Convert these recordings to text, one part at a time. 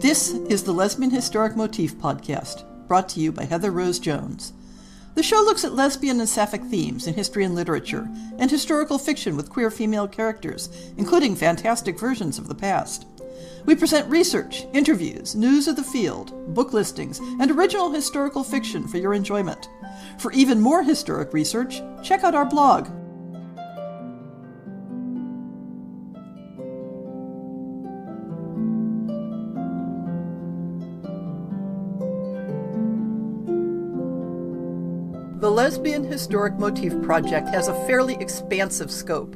This is the Lesbian Historic Motif Podcast, brought to you by Heather Rose Jones. The show looks at lesbian and sapphic themes in history and literature, and historical fiction with queer female characters, including fantastic versions of the past. We present research, interviews, news of the field, book listings, and original historical fiction for your enjoyment. For even more historic research, check out our blog. The Lesbian Historic Motif Project has a fairly expansive scope,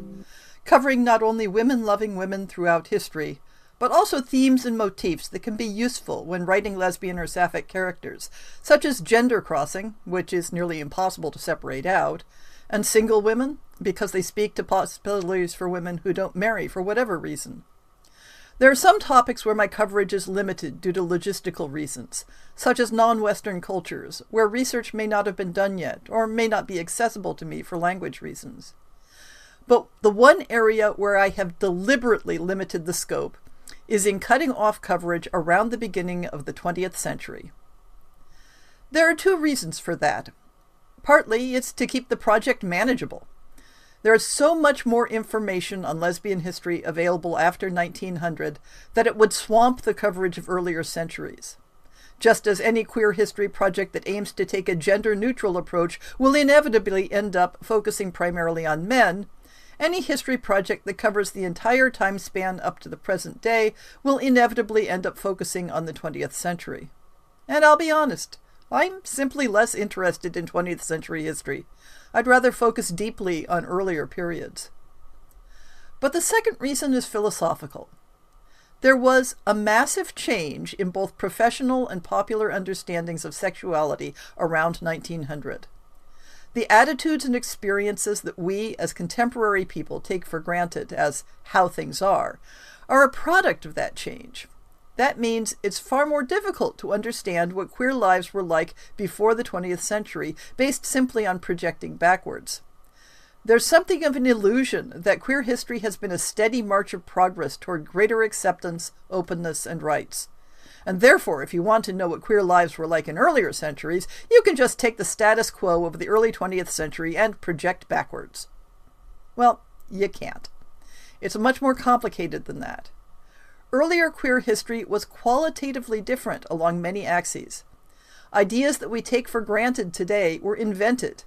covering not only women-loving women throughout history, but also themes and motifs that can be useful when writing lesbian or sapphic characters, such as gender crossing, which is nearly impossible to separate out, and single women, because they speak to possibilities for women who don't marry for whatever reason. There are some topics where my coverage is limited due to logistical reasons, such as non-Western cultures, where research may not have been done yet, or may not be accessible to me for language reasons. But the one area where I have deliberately limited the scope is in cutting off coverage around the beginning of the 20th century. There are two reasons for that. Partly, it's to keep the project manageable. There is so much more information on lesbian history available after 1900 that it would swamp the coverage of earlier centuries. Just as any queer history project that aims to take a gender-neutral approach will inevitably end up focusing primarily on men, any history project that covers the entire time span up to the present day will inevitably end up focusing on the 20th century. And I'll be honest, I'm simply less interested in 20th century history. I'd rather focus deeply on earlier periods. But the second reason is philosophical. There was a massive change in both professional and popular understandings of sexuality around 1900. The attitudes and experiences that we as contemporary people take for granted as how things are a product of that change. That means it's far more difficult to understand what queer lives were like before the 20th century, based simply on projecting backwards. There's something of an illusion that queer history has been a steady march of progress toward greater acceptance, openness, and rights. And therefore, if you want to know what queer lives were like in earlier centuries, you can just take the status quo of the early 20th century and project backwards. Well, you can't. It's much more complicated than that. Earlier queer history was qualitatively different along many axes. Ideas that we take for granted today were invented,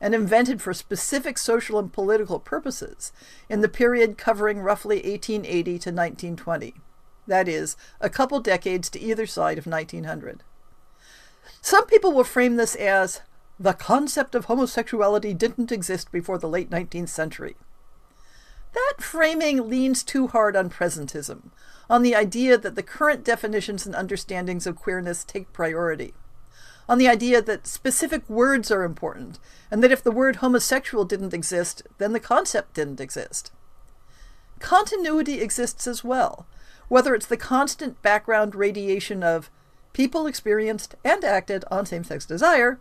and invented for specific social and political purposes, in the period covering roughly 1880 to 1920. That is, a couple decades to either side of 1900. Some people will frame this as, the concept of homosexuality didn't exist before the late 19th century. That framing leans too hard on presentism, on the idea that the current definitions and understandings of queerness take priority, on the idea that specific words are important, and that if the word homosexual didn't exist, then the concept didn't exist. Continuity exists as well, whether it's the constant background radiation of people experienced and acted on same-sex desire,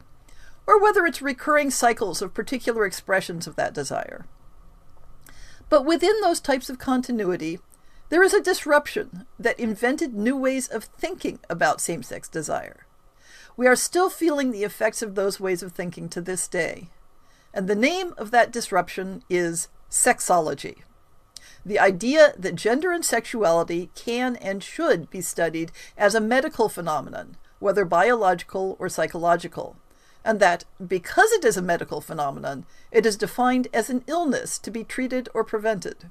or whether it's recurring cycles of particular expressions of that desire. But within those types of continuity, there is a disruption that invented new ways of thinking about same-sex desire. We are still feeling the effects of those ways of thinking to this day. And the name of that disruption is sexology. The idea that gender and sexuality can and should be studied as a medical phenomenon, whether biological or psychological, and that, because it is a medical phenomenon, it is defined as an illness to be treated or prevented.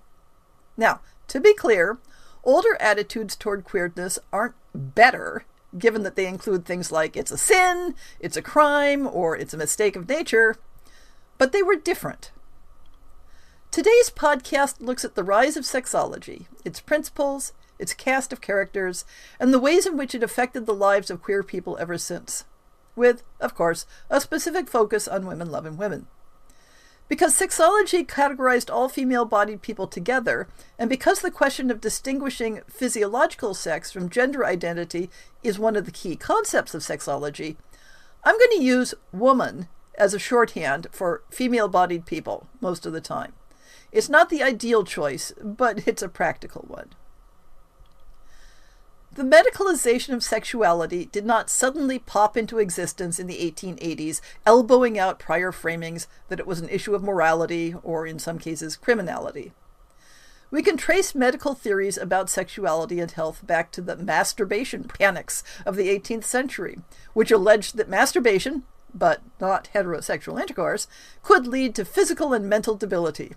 Now, to be clear, older attitudes toward queerness aren't better, given that they include things like it's a sin, it's a crime, or it's a mistake of nature, but they were different. Today's podcast looks at the rise of sexology, its principles, its cast of characters, and the ways in which it affected the lives of queer people ever since, with, of course, a specific focus on women-loving women. Because sexology categorized all female-bodied people together, and because the question of distinguishing physiological sex from gender identity is one of the key concepts of sexology, I'm going to use woman as a shorthand for female-bodied people most of the time. It's not the ideal choice, but it's a practical one. The medicalization of sexuality did not suddenly pop into existence in the 1880s, elbowing out prior framings that it was an issue of morality or, in some cases, criminality. We can trace medical theories about sexuality and health back to the masturbation panics of the 18th century, which alleged that masturbation, but not heterosexual intercourse, could lead to physical and mental debility.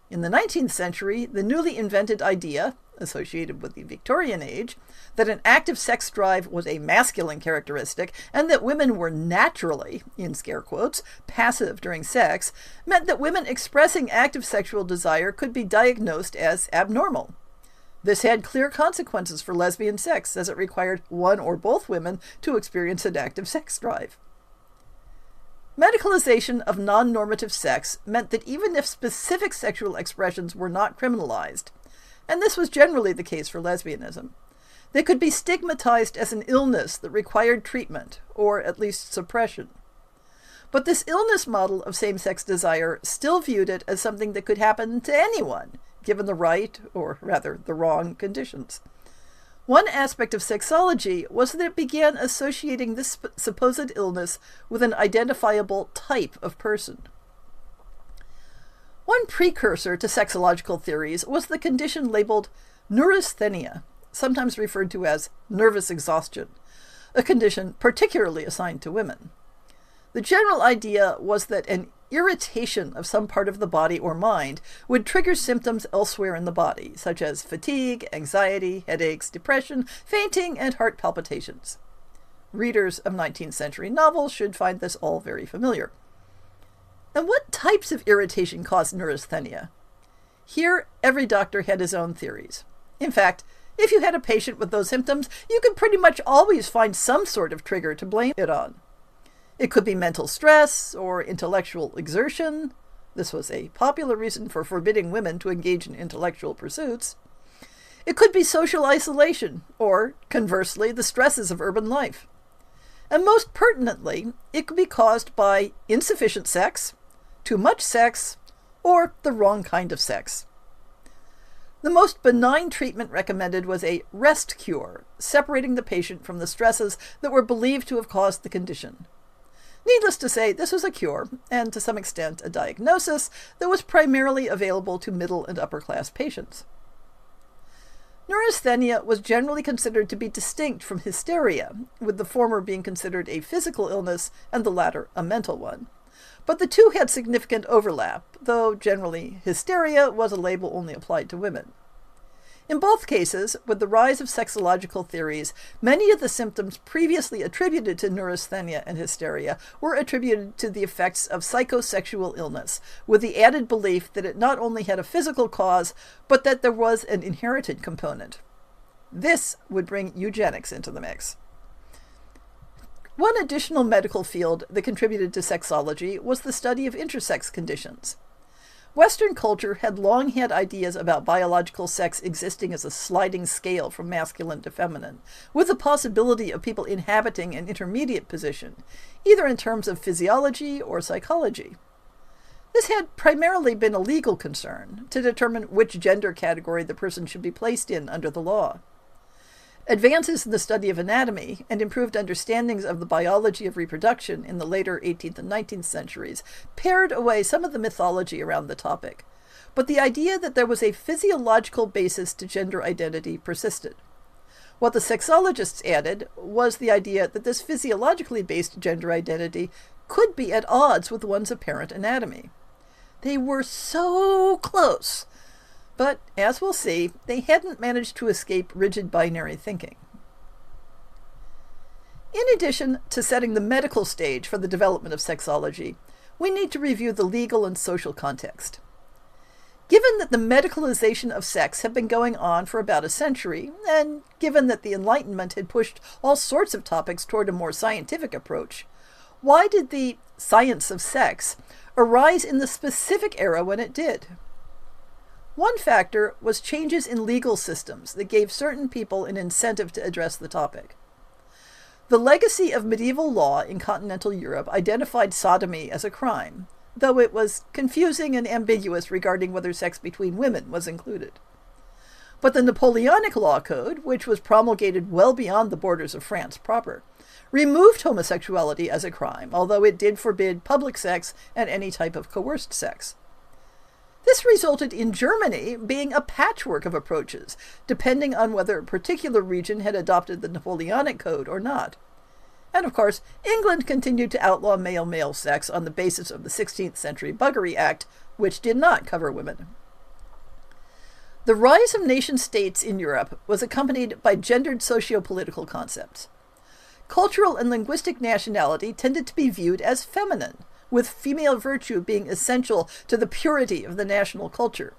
In the 19th century, the newly invented idea, associated with the Victorian age, that an active sex drive was a masculine characteristic and that women were naturally, in scare quotes, passive during sex, meant that women expressing active sexual desire could be diagnosed as abnormal. This had clear consequences for lesbian sex, as it required one or both women to experience an active sex drive. Medicalization of non-normative sex meant that even if specific sexual expressions were not criminalized, and this was generally the case for lesbianism, they could be stigmatized as an illness that required treatment, or at least suppression. But this illness model of same-sex desire still viewed it as something that could happen to anyone, given the right, or rather the wrong, conditions. One aspect of sexology was that it began associating this supposed illness with an identifiable type of person. One precursor to sexological theories was the condition labeled neurasthenia, sometimes referred to as nervous exhaustion, a condition particularly assigned to women. The general idea was that an irritation of some part of the body or mind would trigger symptoms elsewhere in the body, such as fatigue, anxiety, headaches, depression, fainting, and heart palpitations. Readers of 19th century novels should find this all very familiar. And what types of irritation cause neurasthenia? Here, every doctor had his own theories. In fact, if you had a patient with those symptoms, you could pretty much always find some sort of trigger to blame it on. It could be mental stress or intellectual exertion. This was a popular reason for forbidding women to engage in intellectual pursuits. It could be social isolation, or, conversely, the stresses of urban life. And most pertinently, it could be caused by insufficient sex, too much sex, or the wrong kind of sex. The most benign treatment recommended was a rest cure, separating the patient from the stresses that were believed to have caused the condition. Needless to say, this was a cure, and to some extent a diagnosis, that was primarily available to middle and upper-class patients. Neurasthenia was generally considered to be distinct from hysteria, with the former being considered a physical illness and the latter a mental one. But the two had significant overlap, though generally hysteria was a label only applied to women. In both cases, with the rise of sexological theories, many of the symptoms previously attributed to neurasthenia and hysteria were attributed to the effects of psychosexual illness, with the added belief that it not only had a physical cause, but that there was an inherited component. This would bring eugenics into the mix. One additional medical field that contributed to sexology was the study of intersex conditions. Western culture had long had ideas about biological sex existing as a sliding scale from masculine to feminine, with the possibility of people inhabiting an intermediate position, either in terms of physiology or psychology. This had primarily been a legal concern, to determine which gender category the person should be placed in under the law. Advances in the study of anatomy and improved understandings of the biology of reproduction in the later 18th and 19th centuries pared away some of the mythology around the topic, but the idea that there was a physiological basis to gender identity persisted. What the sexologists added was the idea that this physiologically based gender identity could be at odds with one's apparent anatomy. They were so close, but, as we'll see, they hadn't managed to escape rigid binary thinking. In addition to setting the medical stage for the development of sexology, we need to review the legal and social context. Given that the medicalization of sex had been going on for about a century, and given that the Enlightenment had pushed all sorts of topics toward a more scientific approach, why did the science of sex arise in the specific era when it did? One factor was changes in legal systems that gave certain people an incentive to address the topic. The legacy of medieval law in continental Europe identified sodomy as a crime, though it was confusing and ambiguous regarding whether sex between women was included. But the Napoleonic law code, which was promulgated well beyond the borders of France proper, removed homosexuality as a crime, although it did forbid public sex and any type of coerced sex. This resulted in Germany being a patchwork of approaches, depending on whether a particular region had adopted the Napoleonic Code or not. And of course, England continued to outlaw male-male sex on the basis of the 16th century Buggery Act, which did not cover women. The rise of nation-states in Europe was accompanied by gendered socio-political concepts. Cultural and linguistic nationality tended to be viewed as feminine, with female virtue being essential to the purity of the national culture,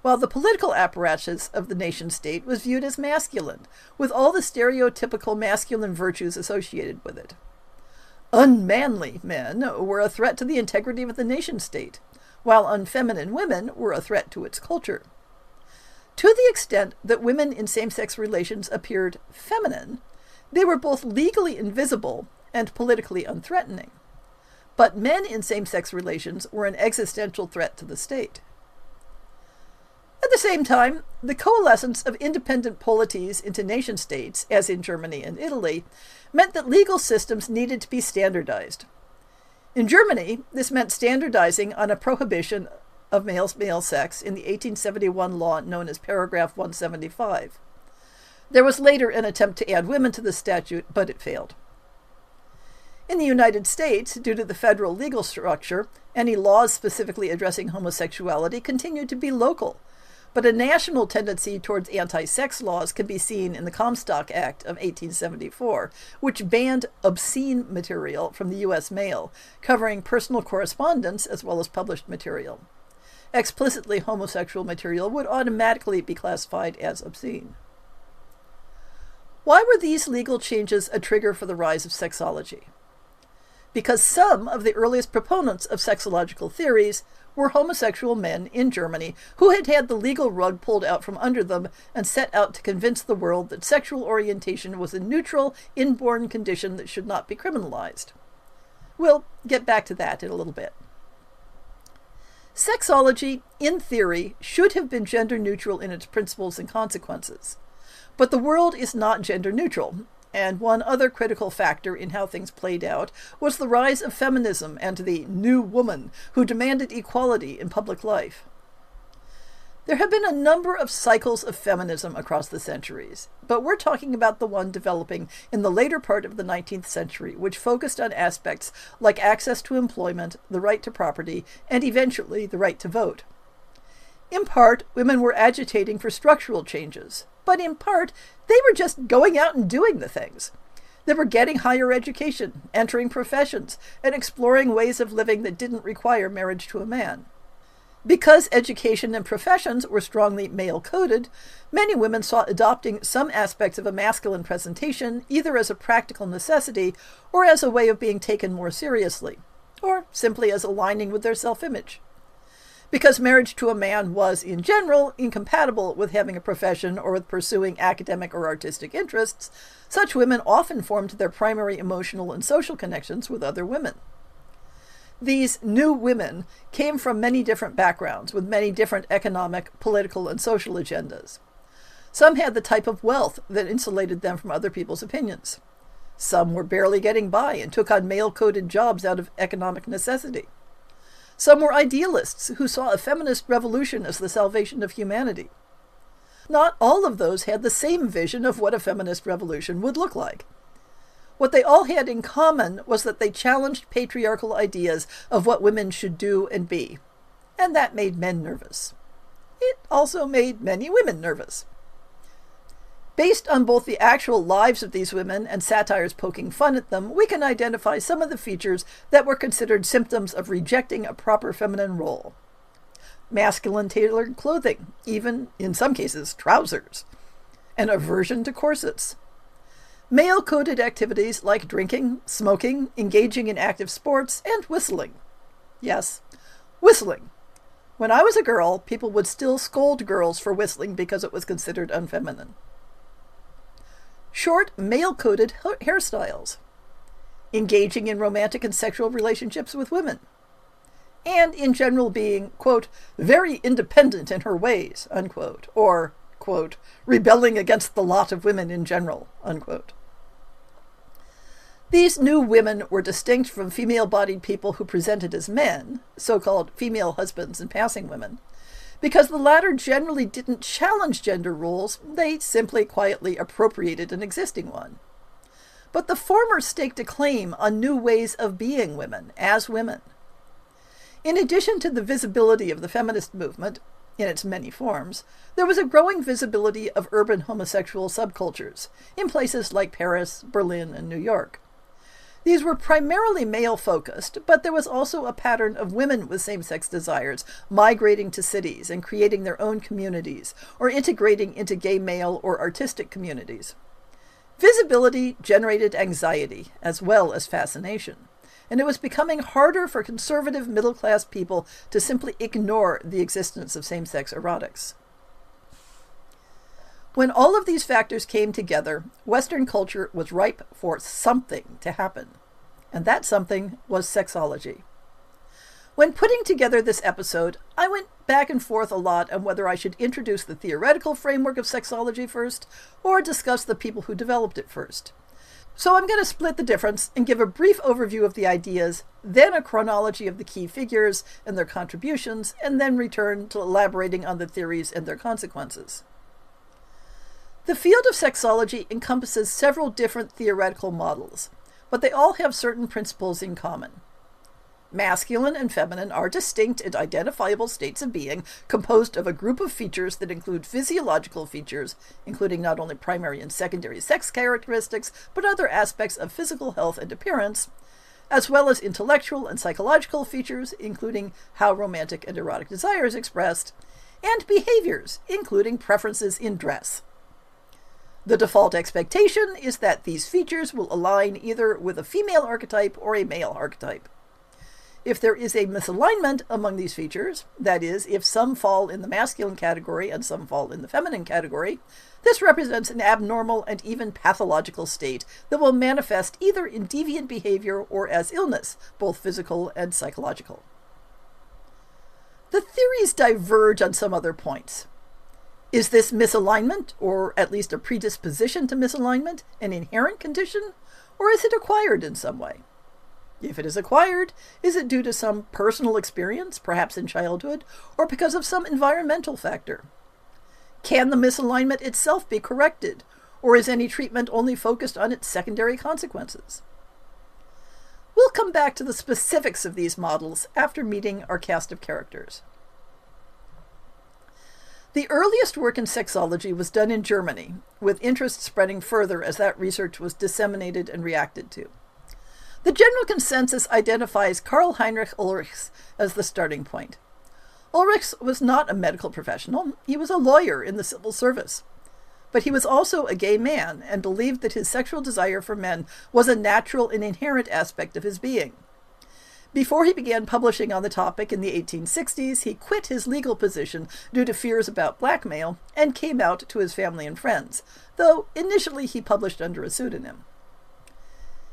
while the political apparatus of the nation-state was viewed as masculine, with all the stereotypical masculine virtues associated with it. Unmanly men were a threat to the integrity of the nation-state, while unfeminine women were a threat to its culture. To the extent that women in same-sex relations appeared feminine, they were both legally invisible and politically unthreatening. But men in same-sex relations were an existential threat to the state. At the same time, the coalescence of independent polities into nation-states, as in Germany and Italy, meant that legal systems needed to be standardized. In Germany, this meant standardizing on a prohibition of male sex in the 1871 law known as Paragraph 175. There was later an attempt to add women to the statute, but it failed. In the United States, due to the federal legal structure, any laws specifically addressing homosexuality continued to be local, but a national tendency towards anti-sex laws can be seen in the Comstock Act of 1874, which banned obscene material from the U.S. mail, covering personal correspondence as well as published material. Explicitly homosexual material would automatically be classified as obscene. Why were these legal changes a trigger for the rise of sexology? Because some of the earliest proponents of sexological theories were homosexual men in Germany who had had the legal rug pulled out from under them and set out to convince the world that sexual orientation was a neutral, inborn condition that should not be criminalized. We'll get back to that in a little bit. Sexology, in theory, should have been gender neutral in its principles and consequences. But the world is not gender neutral, and one other critical factor in how things played out was the rise of feminism and the new woman who demanded equality in public life. There have been a number of cycles of feminism across the centuries, but we're talking about the one developing in the later part of the 19th century, which focused on aspects like access to employment, the right to property, and eventually the right to vote. In part, women were agitating for structural changes, but in part, they were just going out and doing the things. They were getting higher education, entering professions, and exploring ways of living that didn't require marriage to a man. Because education and professions were strongly male-coded, many women saw adopting some aspects of a masculine presentation either as a practical necessity or as a way of being taken more seriously, or simply as aligning with their self-image. Because marriage to a man was, in general, incompatible with having a profession or with pursuing academic or artistic interests, such women often formed their primary emotional and social connections with other women. These new women came from many different backgrounds, with many different economic, political, and social agendas. Some had the type of wealth that insulated them from other people's opinions. Some were barely getting by and took on male-coded jobs out of economic necessity. Some were idealists who saw a feminist revolution as the salvation of humanity. Not all of those had the same vision of what a feminist revolution would look like. What they all had in common was that they challenged patriarchal ideas of what women should do and be, and that made men nervous. It also made many women nervous. Based on both the actual lives of these women and satires poking fun at them, we can identify some of the features that were considered symptoms of rejecting a proper feminine role. Masculine tailored clothing, even, in some cases, trousers. An aversion to corsets. Male-coded activities like drinking, smoking, engaging in active sports, and whistling. Yes, whistling. When I was a girl, people would still scold girls for whistling because it was considered unfeminine. Short, male-coded hairstyles. Engaging in romantic and sexual relationships with women. And in general being, quote, very independent in her ways, unquote, or, quote, rebelling against the lot of women in general, unquote. These new women were distinct from female-bodied people who presented as men, so-called female husbands and passing women. Because the latter generally didn't challenge gender roles, they simply quietly appropriated an existing one. But the former staked a claim on new ways of being women, as women. In addition to the visibility of the feminist movement, in its many forms, there was a growing visibility of urban homosexual subcultures, in places like Paris, Berlin, and New York. These were primarily male-focused, but there was also a pattern of women with same-sex desires migrating to cities and creating their own communities, or integrating into gay male or artistic communities. Visibility generated anxiety, as well as fascination, and it was becoming harder for conservative middle-class people to simply ignore the existence of same-sex erotics. When all of these factors came together, Western culture was ripe for something to happen, and that something was sexology. When putting together this episode, I went back and forth a lot on whether I should introduce the theoretical framework of sexology first, or discuss the people who developed it first. So I'm going to split the difference and give a brief overview of the ideas, then a chronology of the key figures and their contributions, and then return to elaborating on the theories and their consequences. The field of sexology encompasses several different theoretical models, but they all have certain principles in common. Masculine and feminine are distinct and identifiable states of being composed of a group of features that include physiological features, including not only primary and secondary sex characteristics, but other aspects of physical health and appearance, as well as intellectual and psychological features, including how romantic and erotic desire is expressed, and behaviors, including preferences in dress. The default expectation is that these features will align either with a female archetype or a male archetype. If there is a misalignment among these features, that is, if some fall in the masculine category and some fall in the feminine category, this represents an abnormal and even pathological state that will manifest either in deviant behavior or as illness, both physical and psychological. The theories diverge on some other points. Is this misalignment, or at least a predisposition to misalignment, an inherent condition, or is it acquired in some way? If it is acquired, is it due to some personal experience, perhaps in childhood, or because of some environmental factor? Can the misalignment itself be corrected, or is any treatment only focused on its secondary consequences? We'll come back to the specifics of these models after meeting our cast of characters. The earliest work in sexology was done in Germany, with interest spreading further as that research was disseminated and reacted to. The general consensus identifies Karl Heinrich Ulrichs as the starting point. Ulrichs was not a medical professional, he was a lawyer in the civil service. But he was also a gay man and believed that his sexual desire for men was a natural and inherent aspect of his being. Before he began publishing on the topic in the 1860s, he quit his legal position due to fears about blackmail and came out to his family and friends, though initially he published under a pseudonym.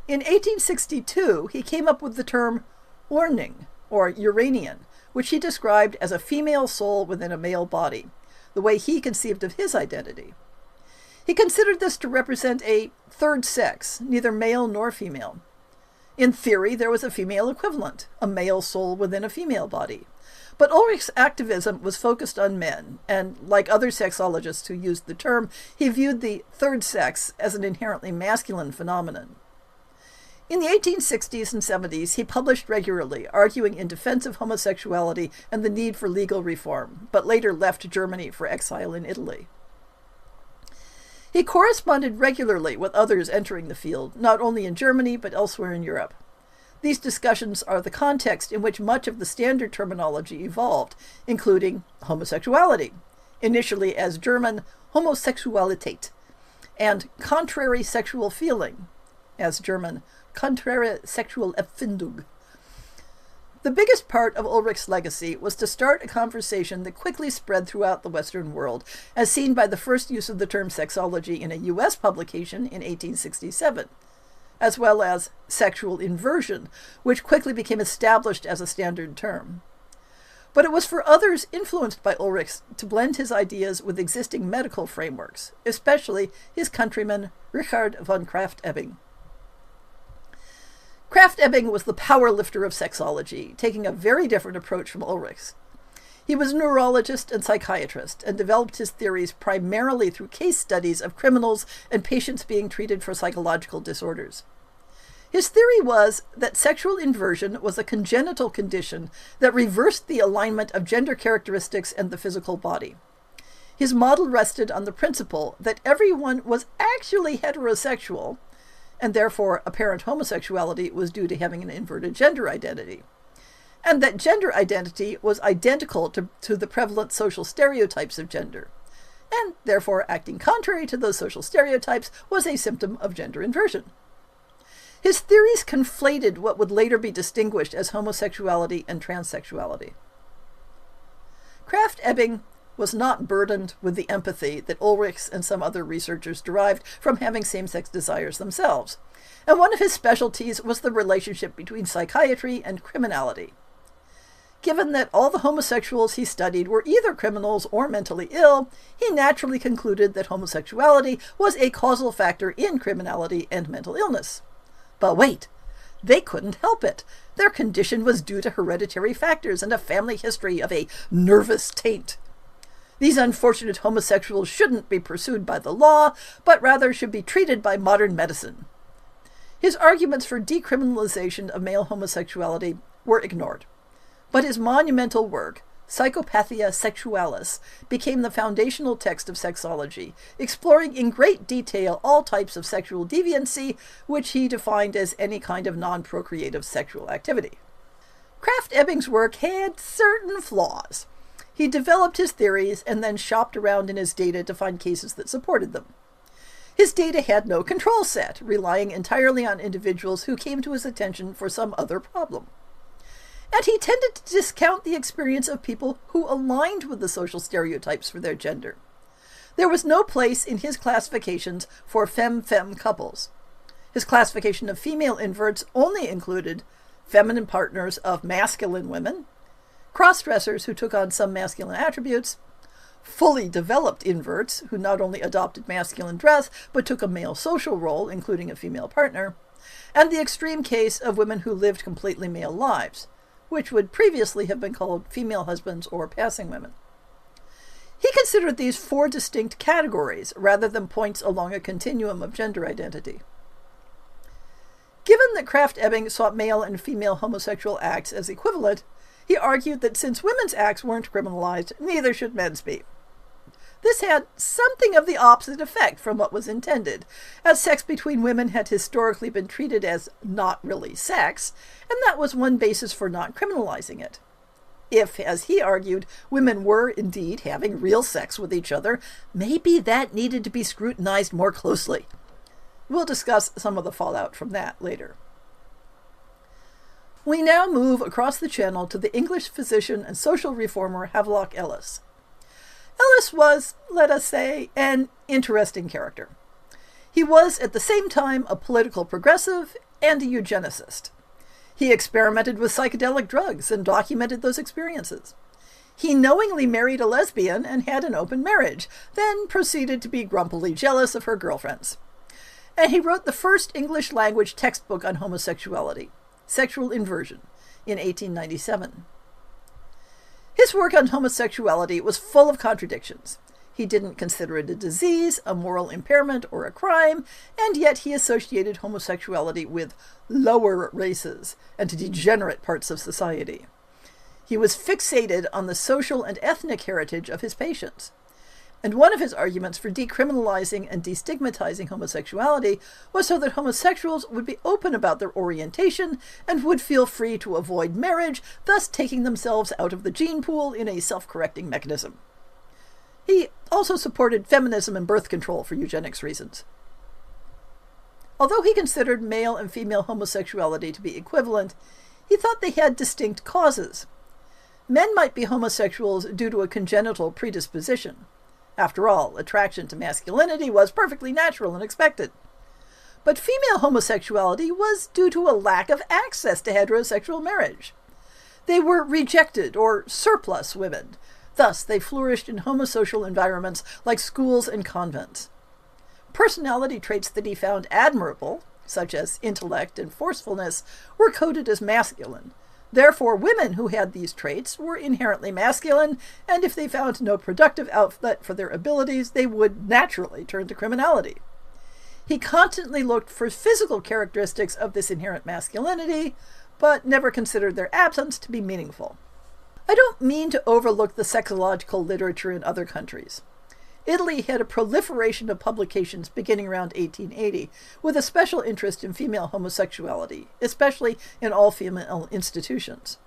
In 1862, he came up with the term Urning, or Uranian, which he described as a female soul within a male body, the way he conceived of his identity. He considered this to represent a third sex, neither male nor female. In theory, there was a female equivalent, a male soul within a female body. But Ulrich's activism was focused on men, and like other sexologists who used the term, he viewed the third sex as an inherently masculine phenomenon. In the 1860s and 70s, he published regularly, arguing in defense of homosexuality and the need for legal reform, but later left Germany for exile in Italy. He corresponded regularly with others entering the field, not only in Germany but elsewhere in Europe. These discussions are the context in which much of the standard terminology evolved, including homosexuality, initially as German Homosexualität, and contrary sexual feeling, as German Konträre Sexualempfindung. The biggest part of Ulrich's legacy was to start a conversation that quickly spread throughout the Western world, as seen by the first use of the term sexology in a U.S. publication in 1867, as well as sexual inversion, which quickly became established as a standard term. But it was for others influenced by Ulrichs to blend his ideas with existing medical frameworks, especially his countryman Richard von Krafft-Ebing. Krafft-Ebing was the power lifter of sexology, taking a very different approach from Ulrichs. He was a neurologist and psychiatrist and developed his theories primarily through case studies of criminals and patients being treated for psychological disorders. His theory was that sexual inversion was a congenital condition that reversed the alignment of gender characteristics and the physical body. His model rested on the principle that everyone was actually heterosexual, and therefore apparent homosexuality was due to having an inverted gender identity, and that gender identity was identical to the prevalent social stereotypes of gender, and therefore acting contrary to those social stereotypes was a symptom of gender inversion. His theories conflated what would later be distinguished as homosexuality and transsexuality. Krafft-Ebing was not burdened with the empathy that Ulrichs and some other researchers derived from having same-sex desires themselves, and one of his specialties was the relationship between psychiatry and criminality. Given that all the homosexuals he studied were either criminals or mentally ill, he naturally concluded that homosexuality was a causal factor in criminality and mental illness. But wait, they couldn't help it. Their condition was due to hereditary factors and a family history of a nervous taint. These unfortunate homosexuals shouldn't be pursued by the law, but rather should be treated by modern medicine. His arguments for decriminalization of male homosexuality were ignored, but his monumental work, Psychopathia Sexualis, became the foundational text of sexology, exploring in great detail all types of sexual deviancy, which he defined as any kind of non-procreative sexual activity. Krafft-Ebing's work had certain flaws. He developed his theories and then shopped around in his data to find cases that supported them. His data had no control set, relying entirely on individuals who came to his attention for some other problem. And he tended to discount the experience of people who aligned with the social stereotypes for their gender. There was no place in his classifications for femme-femme couples. His classification of female inverts only included feminine partners of masculine women, cross-dressers who took on some masculine attributes, fully developed inverts who not only adopted masculine dress but took a male social role, including a female partner, and the extreme case of women who lived completely male lives, which would previously have been called female husbands or passing women. He considered these 4 distinct categories rather than points along a continuum of gender identity. Given that Krafft-Ebing saw male and female homosexual acts as equivalent, he argued that since women's acts weren't criminalized, neither should men's be. This had something of the opposite effect from what was intended, as sex between women had historically been treated as not really sex, and that was one basis for not criminalizing it. If, as he argued, women were indeed having real sex with each other, maybe that needed to be scrutinized more closely. We'll discuss some of the fallout from that later. We now move across the channel to the English physician and social reformer Havelock Ellis. Ellis was, let us say, an interesting character. He was at the same time a political progressive and a eugenicist. He experimented with psychedelic drugs and documented those experiences. He knowingly married a lesbian and had an open marriage, then proceeded to be grumpily jealous of her girlfriends. And he wrote the first English-language textbook on homosexuality, Sexual Inversion, in 1897. His work on homosexuality was full of contradictions. He didn't consider it a disease, a moral impairment, or a crime, and yet he associated homosexuality with lower races and degenerate parts of society. He was fixated on the social and ethnic heritage of his patients. And one of his arguments for decriminalizing and destigmatizing homosexuality was so that homosexuals would be open about their orientation and would feel free to avoid marriage, thus taking themselves out of the gene pool in a self-correcting mechanism. He also supported feminism and birth control for eugenics reasons. Although he considered male and female homosexuality to be equivalent, he thought they had distinct causes. Men might be homosexuals due to a congenital predisposition. After all, attraction to masculinity was perfectly natural and expected. But female homosexuality was due to a lack of access to heterosexual marriage. They were rejected or surplus women. Thus, they flourished in homosocial environments like schools and convents. Personality traits that he found admirable, such as intellect and forcefulness, were coded as masculine. Therefore, women who had these traits were inherently masculine, and if they found no productive outlet for their abilities, they would naturally turn to criminality. He constantly looked for physical characteristics of this inherent masculinity, but never considered their absence to be meaningful. I don't mean to overlook the sexological literature in other countries. Italy had a proliferation of publications beginning around 1880, with a special interest in female homosexuality, especially in all-female institutions.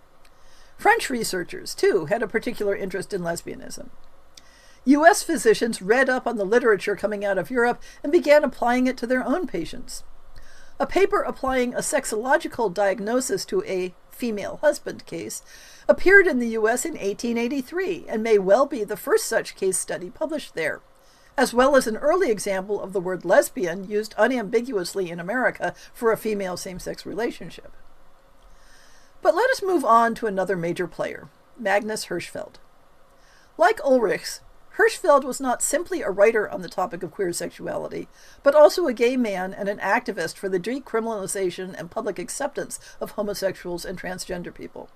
French researchers, too, had a particular interest in lesbianism. U.S. physicians read up on the literature coming out of Europe and began applying it to their own patients. A paper applying a sexological diagnosis to a female husband case appeared in the U.S. in 1883 and may well be the first such case study published there, as well as an early example of the word lesbian used unambiguously in America for a female same-sex relationship. But let us move on to another major player, Magnus Hirschfeld. Like Ulrichs, Hirschfeld was not simply a writer on the topic of queer sexuality, but also a gay man and an activist for the decriminalization and public acceptance of homosexuals and transgender people.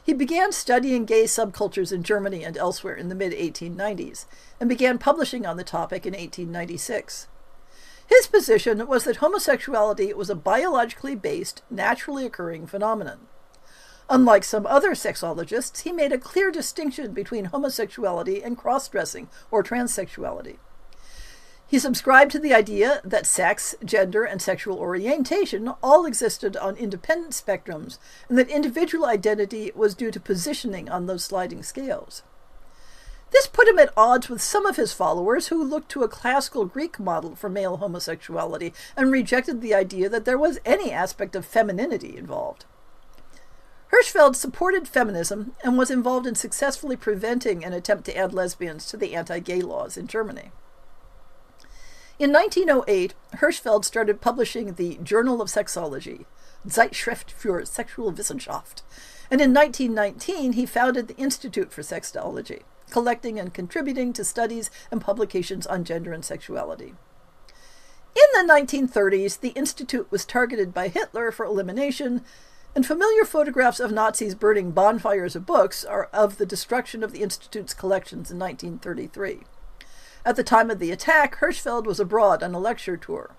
He began studying gay subcultures in Germany and elsewhere in the mid-1890s, and began publishing on the topic in 1896. His position was that homosexuality was a biologically based, naturally occurring phenomenon. Unlike some other sexologists, he made a clear distinction between homosexuality and cross-dressing, or transsexuality. He subscribed to the idea that sex, gender, and sexual orientation all existed on independent spectrums, and that individual identity was due to positioning on those sliding scales. This put him at odds with some of his followers who looked to a classical Greek model for male homosexuality and rejected the idea that there was any aspect of femininity involved. Hirschfeld supported feminism and was involved in successfully preventing an attempt to add lesbians to the anti-gay laws in Germany. In 1908, Hirschfeld started publishing the Journal of Sexology, Zeitschrift für Sexualwissenschaft, and in 1919 he founded the Institute for Sexology, collecting and contributing to studies and publications on gender and sexuality. In the 1930s, the Institute was targeted by Hitler for elimination, and familiar photographs of Nazis burning bonfires of books are of the destruction of the Institute's collections in 1933. At the time of the attack, Hirschfeld was abroad on a lecture tour.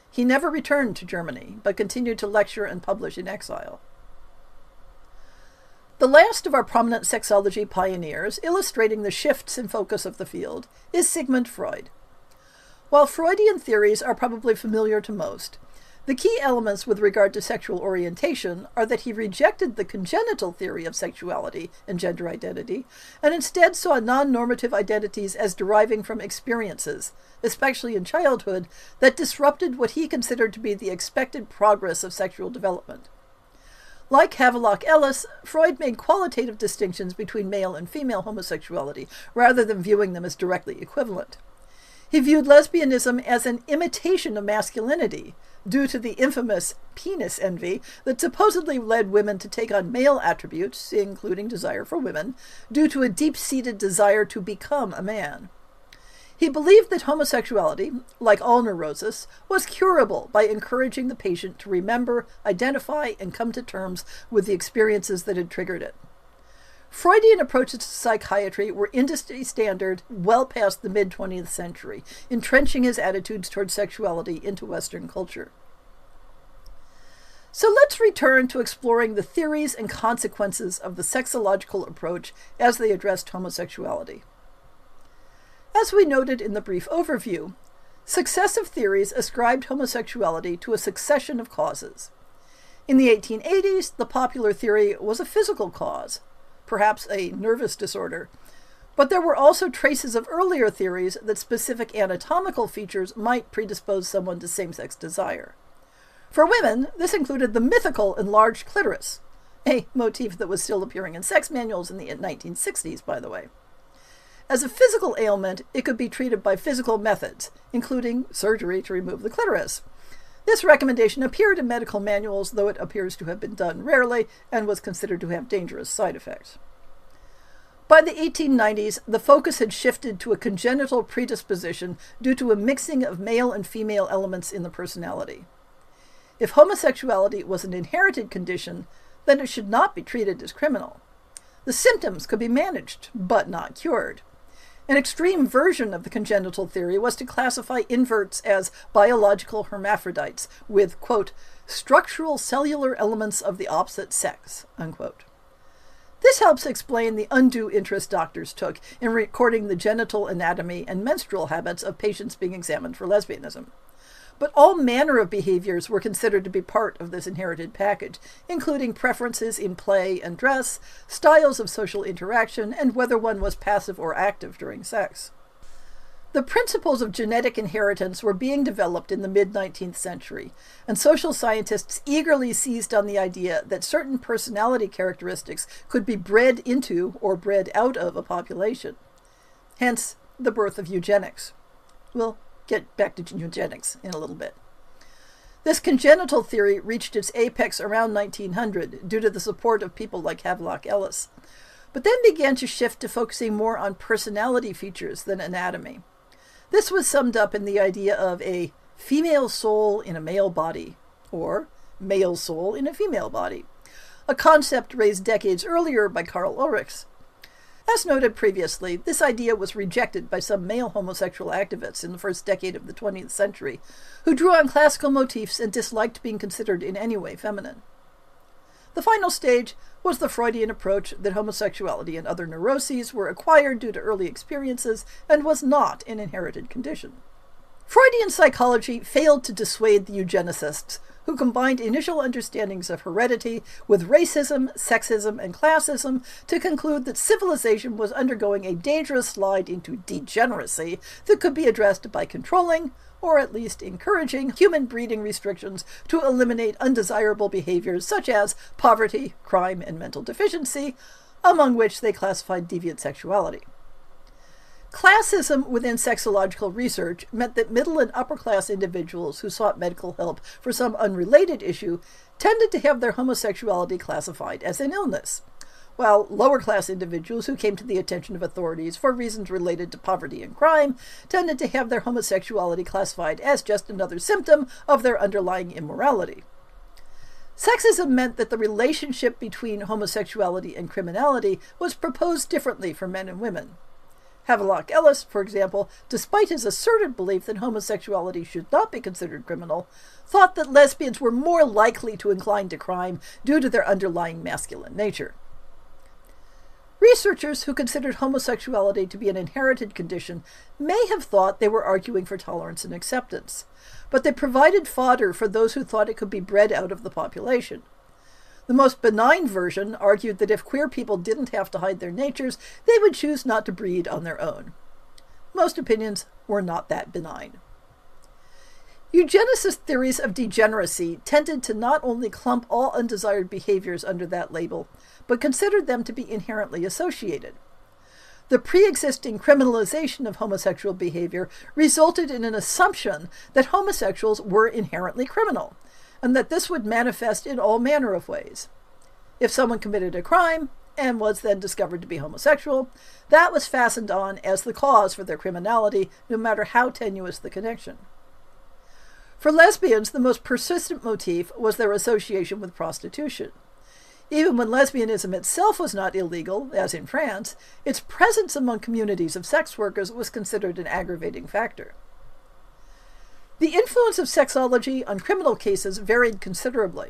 He never returned to Germany, but continued to lecture and publish in exile. The last of our prominent sexology pioneers, illustrating the shifts in focus of the field, is Sigmund Freud. While Freudian theories are probably familiar to most, the key elements with regard to sexual orientation are that he rejected the congenital theory of sexuality and gender identity, and instead saw non-normative identities as deriving from experiences, especially in childhood, that disrupted what he considered to be the expected progress of sexual development. Like Havelock Ellis, Freud made qualitative distinctions between male and female homosexuality, rather than viewing them as directly equivalent. He viewed lesbianism as an imitation of masculinity, due to the infamous penis envy that supposedly led women to take on male attributes, including desire for women, due to a deep-seated desire to become a man. He believed that homosexuality, like all neurosis, was curable by encouraging the patient to remember, identify, and come to terms with the experiences that had triggered it. Freudian approaches to psychiatry were industry standard well past the mid-20th century, entrenching his attitudes toward sexuality into Western culture. So let's return to exploring the theories and consequences of the sexological approach as they addressed homosexuality. As we noted in the brief overview, successive theories ascribed homosexuality to a succession of causes. In the 1880s, the popular theory was a physical cause, perhaps a nervous disorder, but there were also traces of earlier theories that specific anatomical features might predispose someone to same-sex desire. For women, this included the mythical enlarged clitoris, a motif that was still appearing in sex manuals in the 1960s, by the way. As a physical ailment, it could be treated by physical methods, including surgery to remove the clitoris. This recommendation appeared in medical manuals, though it appears to have been done rarely and was considered to have dangerous side effects. By the 1890s, the focus had shifted to a congenital predisposition due to a mixing of male and female elements in the personality. If homosexuality was an inherited condition, then it should not be treated as criminal. The symptoms could be managed, but not cured. An extreme version of the congenital theory was to classify inverts as biological hermaphrodites with, quote, structural cellular elements of the opposite sex, unquote. This helps explain the undue interest doctors took in recording the genital anatomy and menstrual habits of patients being examined for lesbianism. But all manner of behaviors were considered to be part of this inherited package, including preferences in play and dress, styles of social interaction, and whether one was passive or active during sex. The principles of genetic inheritance were being developed in the mid-19th century, and social scientists eagerly seized on the idea that certain personality characteristics could be bred into or bred out of a population. Hence, the birth of eugenics. We'll get back to eugenics in a little bit. This congenital theory reached its apex around 1900 due to the support of people like Havelock Ellis, but then began to shift to focusing more on personality features than anatomy. This was summed up in the idea of a female soul in a male body, or male soul in a female body, a concept raised decades earlier by Karl Ulrichs. As noted previously, this idea was rejected by some male homosexual activists in the first decade of the 20th century, who drew on classical motifs and disliked being considered in any way feminine. The final stage was the Freudian approach that homosexuality and other neuroses were acquired due to early experiences and was not an inherited condition. Freudian psychology failed to dissuade the eugenicists, who combined initial understandings of heredity with racism, sexism, and classism to conclude that civilization was undergoing a dangerous slide into degeneracy that could be addressed by controlling, or at least encouraging, human breeding restrictions to eliminate undesirable behaviors such as poverty, crime, and mental deficiency, among which they classified deviant sexuality. Classism within sexological research meant that middle and upper-class individuals who sought medical help for some unrelated issue tended to have their homosexuality classified as an illness, while lower-class individuals who came to the attention of authorities for reasons related to poverty and crime tended to have their homosexuality classified as just another symptom of their underlying immorality. Sexism meant that the relationship between homosexuality and criminality was proposed differently for men and women. Havelock Ellis, for example, despite his asserted belief that homosexuality should not be considered criminal, thought that lesbians were more likely to incline to crime due to their underlying masculine nature. Researchers who considered homosexuality to be an inherited condition may have thought they were arguing for tolerance and acceptance, but they provided fodder for those who thought it could be bred out of the population. The most benign version argued that if queer people didn't have to hide their natures, they would choose not to breed on their own. Most opinions were not that benign. Eugenicist theories of degeneracy tended to not only clump all undesired behaviors under that label, but considered them to be inherently associated. The pre-existing criminalization of homosexual behavior resulted in an assumption that homosexuals were inherently criminal, and that this would manifest in all manner of ways. If someone committed a crime and was then discovered to be homosexual, that was fastened on as the cause for their criminality, no matter how tenuous the connection. For lesbians, the most persistent motif was their association with prostitution. Even when lesbianism itself was not illegal, as in France, its presence among communities of sex workers was considered an aggravating factor. The influence of sexology on criminal cases varied considerably.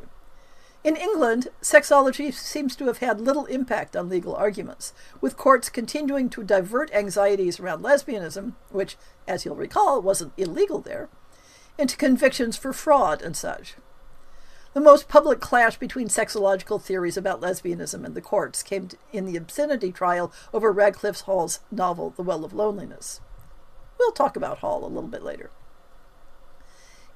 In England, sexology seems to have had little impact on legal arguments, with courts continuing to divert anxieties around lesbianism, which, as you'll recall, wasn't illegal there, into convictions for fraud and such. The most public clash between sexological theories about lesbianism and the courts came in the obscenity trial over Radcliffe Hall's novel, The Well of Loneliness. We'll talk about Hall a little bit later.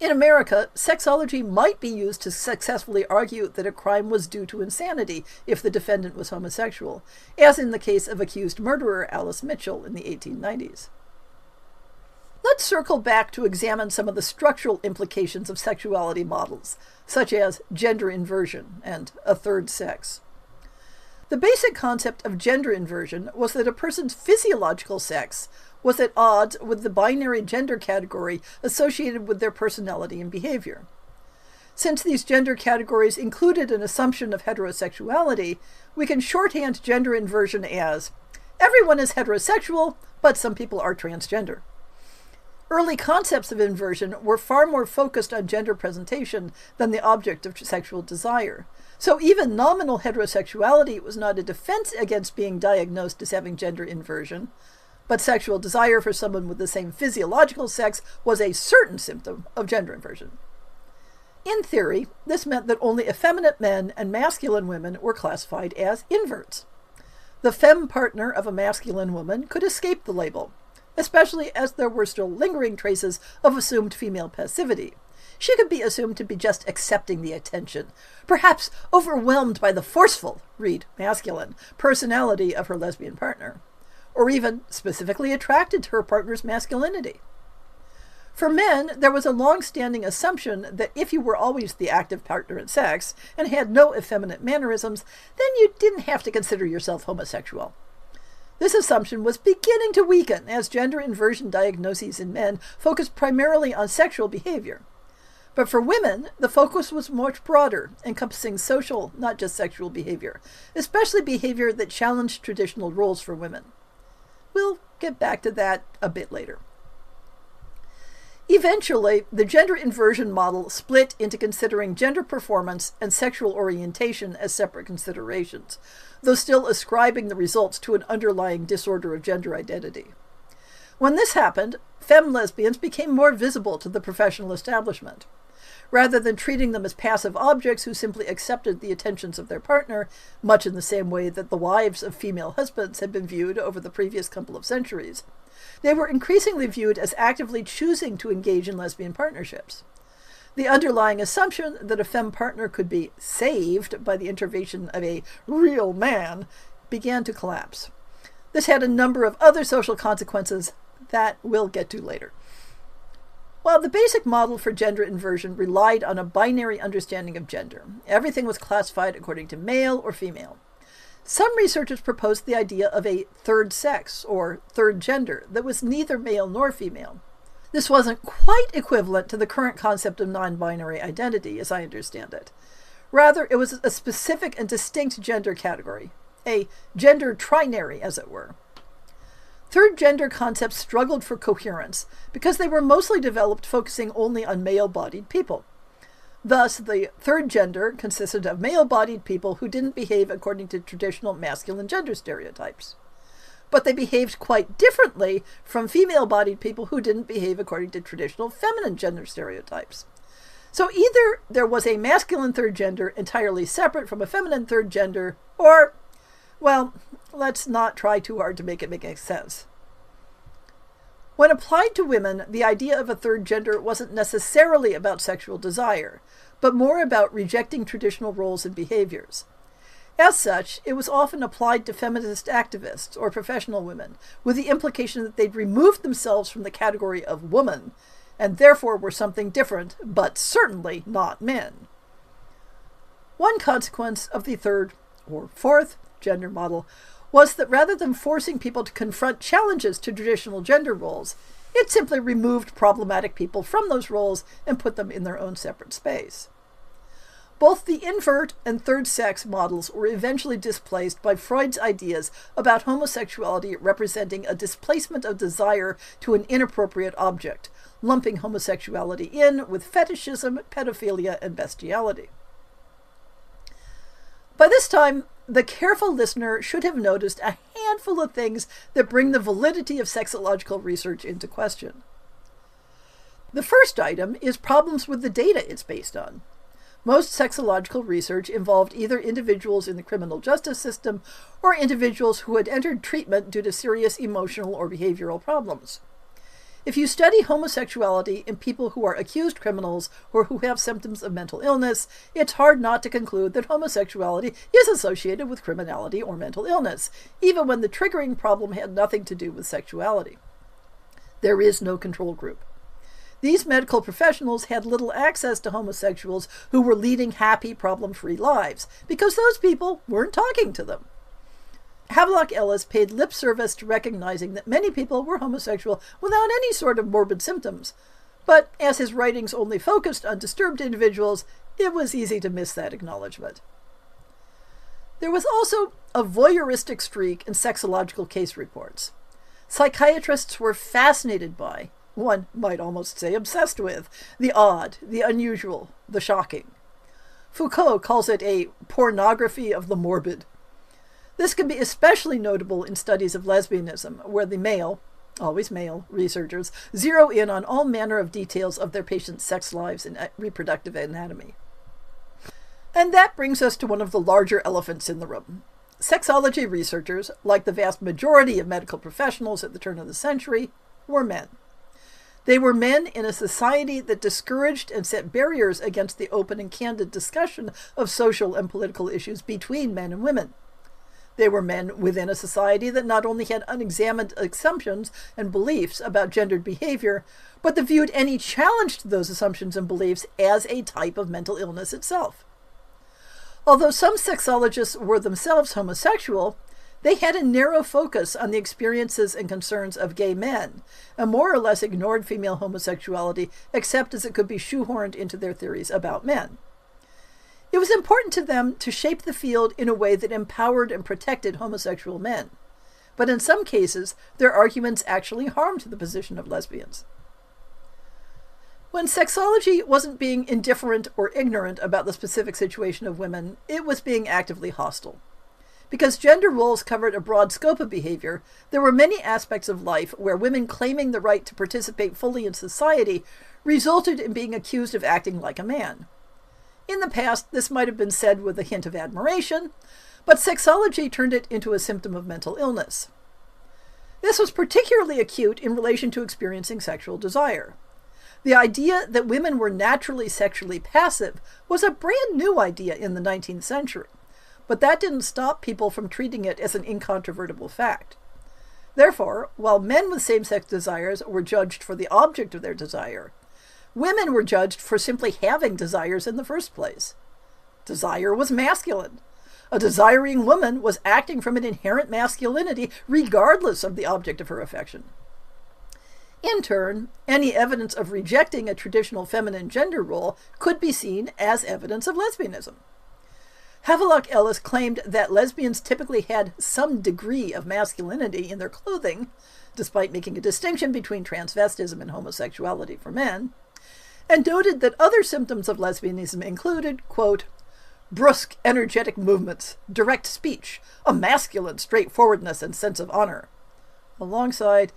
In America, sexology might be used to successfully argue that a crime was due to insanity if the defendant was homosexual, as in the case of accused murderer Alice Mitchell in the 1890s. Let's circle back to examine some of the structural implications of sexuality models, such as gender inversion and a third sex. The basic concept of gender inversion was that a person's physiological sex was at odds with the binary gender category associated with their personality and behavior. Since these gender categories included an assumption of heterosexuality, we can shorthand gender inversion as, everyone is heterosexual, but some people are transgender. Early concepts of inversion were far more focused on gender presentation than the object of sexual desire. So even nominal heterosexuality was not a defense against being diagnosed as having gender inversion, but sexual desire for someone with the same physiological sex was a certain symptom of gender inversion. In theory, this meant that only effeminate men and masculine women were classified as inverts. The femme partner of a masculine woman could escape the label, especially as there were still lingering traces of assumed female passivity. She could be assumed to be just accepting the attention, perhaps overwhelmed by the forceful, read masculine, personality of her lesbian partner, or even specifically attracted to her partner's masculinity. For men, there was a long-standing assumption that if you were always the active partner in sex and had no effeminate mannerisms, then you didn't have to consider yourself homosexual. This assumption was beginning to weaken as gender inversion diagnoses in men focused primarily on sexual behavior. But for women, the focus was much broader, encompassing social, not just sexual behavior, especially behavior that challenged traditional roles for women. We'll get back to that a bit later. Eventually, the gender inversion model split into considering gender performance and sexual orientation as separate considerations, though still ascribing the results to an underlying disorder of gender identity. When this happened, femme lesbians became more visible to the professional establishment. Rather than treating them as passive objects who simply accepted the attentions of their partner, much in the same way that the wives of female husbands had been viewed over the previous couple of centuries, they were increasingly viewed as actively choosing to engage in lesbian partnerships. The underlying assumption that a femme partner could be saved by the intervention of a real man began to collapse. This had a number of other social consequences that we'll get to later. While the basic model for gender inversion relied on a binary understanding of gender, everything was classified according to male or female. Some researchers proposed the idea of a third sex, or third gender, that was neither male nor female. This wasn't quite equivalent to the current concept of non-binary identity, as I understand it. Rather, it was a specific and distinct gender category, a gender trinary, as it were. Third gender concepts struggled for coherence because they were mostly developed focusing only on male-bodied people. Thus, the third gender consisted of male-bodied people who didn't behave according to traditional masculine gender stereotypes. But they behaved quite differently from female-bodied people who didn't behave according to traditional feminine gender stereotypes. So either there was a masculine third gender entirely separate from a feminine third gender, or, well, let's not try too hard to make it make sense. When applied to women, the idea of a third gender wasn't necessarily about sexual desire, but more about rejecting traditional roles and behaviors. As such, it was often applied to feminist activists or professional women, with the implication that they'd removed themselves from the category of woman, and therefore were something different, but certainly not men. One consequence of the third, or fourth, gender model was that rather than forcing people to confront challenges to traditional gender roles, it simply removed problematic people from those roles and put them in their own separate space. Both the invert and third sex models were eventually displaced by Freud's ideas about homosexuality representing a displacement of desire to an inappropriate object, lumping homosexuality in with fetishism, pedophilia, and bestiality. By this time, the careful listener should have noticed a handful of things that bring the validity of sexological research into question. The first item is problems with the data it's based on. Most sexological research involved either individuals in the criminal justice system or individuals who had entered treatment due to serious emotional or behavioral problems. If you study homosexuality in people who are accused criminals or who have symptoms of mental illness, it's hard not to conclude that homosexuality is associated with criminality or mental illness, even when the triggering problem had nothing to do with sexuality. There is no control group. These medical professionals had little access to homosexuals who were leading happy, problem-free lives, because those people weren't talking to them. Havelock Ellis paid lip service to recognizing that many people were homosexual without any sort of morbid symptoms, but as his writings only focused on disturbed individuals, it was easy to miss that acknowledgement. There was also a voyeuristic streak in sexological case reports. Psychiatrists were fascinated by, one might almost say obsessed with, the odd, the unusual, the shocking. Foucault calls it a pornography of the morbid. This can be especially notable in studies of lesbianism, where the male, always male, researchers zero in on all manner of details of their patients' sex lives and reproductive anatomy. And that brings us to one of the larger elephants in the room. Sexology researchers, like the vast majority of medical professionals at the turn of the century, were men. They were men in a society that discouraged and set barriers against the open and candid discussion of social and political issues between men and women. They were men within a society that not only had unexamined assumptions and beliefs about gendered behavior, but that viewed any challenge to those assumptions and beliefs as a type of mental illness itself. Although some sexologists were themselves homosexual, they had a narrow focus on the experiences and concerns of gay men, and more or less ignored female homosexuality except as it could be shoehorned into their theories about men. It was important to them to shape the field in a way that empowered and protected homosexual men, but in some cases, their arguments actually harmed the position of lesbians. When sexology wasn't being indifferent or ignorant about the specific situation of women, it was being actively hostile. Because gender roles covered a broad scope of behavior, there were many aspects of life where women claiming the right to participate fully in society resulted in being accused of acting like a man. In the past, this might have been said with a hint of admiration, but sexology turned it into a symptom of mental illness. This was particularly acute in relation to experiencing sexual desire. The idea that women were naturally sexually passive was a brand new idea in the 19th century, but that didn't stop people from treating it as an incontrovertible fact. Therefore, while men with same-sex desires were judged for the object of their desire, women were judged for simply having desires in the first place. Desire was masculine. A desiring woman was acting from an inherent masculinity regardless of the object of her affection. In turn, any evidence of rejecting a traditional feminine gender role could be seen as evidence of lesbianism. Havelock Ellis claimed that lesbians typically had some degree of masculinity in their clothing, despite making a distinction between transvestism and homosexuality for men, and noted that other symptoms of lesbianism included, quote, brusque, energetic movements, direct speech, a masculine straightforwardness and sense of honor, alongside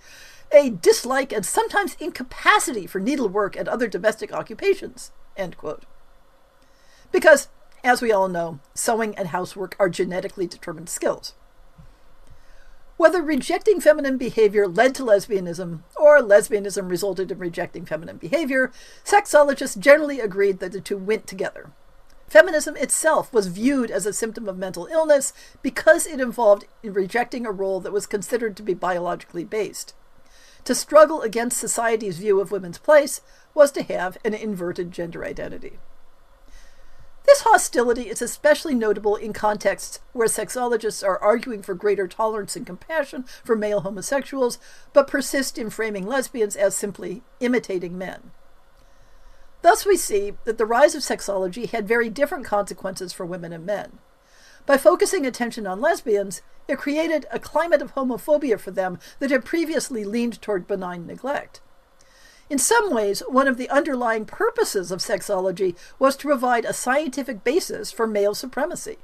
a dislike and sometimes incapacity for needlework and other domestic occupations, end quote. Because, as we all know, sewing and housework are genetically determined skills. Whether rejecting feminine behavior led to lesbianism, or lesbianism resulted in rejecting feminine behavior, sexologists generally agreed that the two went together. Feminism itself was viewed as a symptom of mental illness because it involved rejecting a role that was considered to be biologically based. To struggle against society's view of women's place was to have an inverted gender identity. This hostility is especially notable in contexts where sexologists are arguing for greater tolerance and compassion for male homosexuals, but persist in framing lesbians as simply imitating men. Thus we see that the rise of sexology had very different consequences for women and men. By focusing attention on lesbians, it created a climate of homophobia for them that had previously leaned toward benign neglect. In some ways, one of the underlying purposes of sexology was to provide a scientific basis for male supremacy.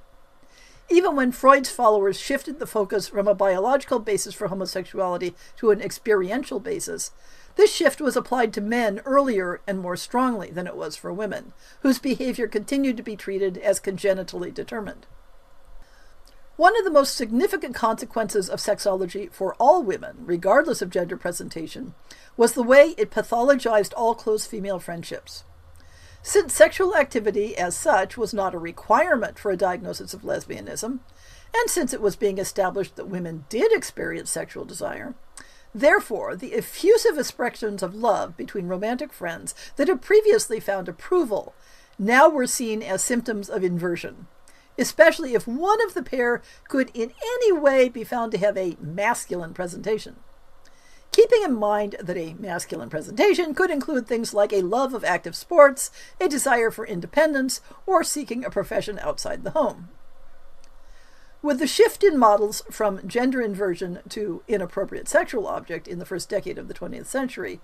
Even when Freud's followers shifted the focus from a biological basis for homosexuality to an experiential basis, this shift was applied to men earlier and more strongly than it was for women, whose behavior continued to be treated as congenitally determined. One of the most significant consequences of sexology for all women, regardless of gender presentation, was the way it pathologized all close female friendships. Since sexual activity as such was not a requirement for a diagnosis of lesbianism, and since it was being established that women did experience sexual desire, Therefore, the effusive expressions of love between romantic friends that had previously found approval now were seen as symptoms of inversion, especially if one of the pair could in any way be found to have a masculine presentation. Keeping in mind that a masculine presentation could include things like a love of active sports, a desire for independence, or seeking a profession outside the home. With the shift in models from gender inversion to inappropriate sexual object in the first decade of the 20th century,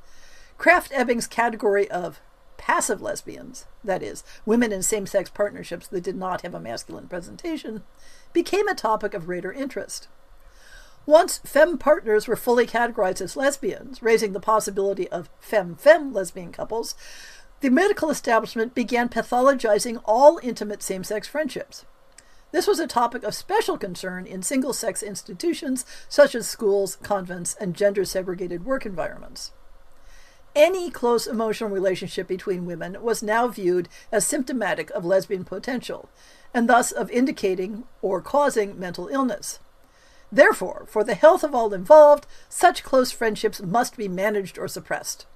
Krafft-Ebing's category of passive lesbians, that is, women in same-sex partnerships that did not have a masculine presentation, became a topic of greater interest. Once femme partners were fully categorized as lesbians, raising the possibility of femme-femme lesbian couples, the medical establishment began pathologizing all intimate same-sex friendships. This was a topic of special concern in single-sex institutions such as schools, convents, and gender-segregated work environments. Any close emotional relationship between women was now viewed as symptomatic of lesbian potential, and thus of indicating or causing mental illness. Therefore, for the health of all involved, such close friendships must be managed or suppressed.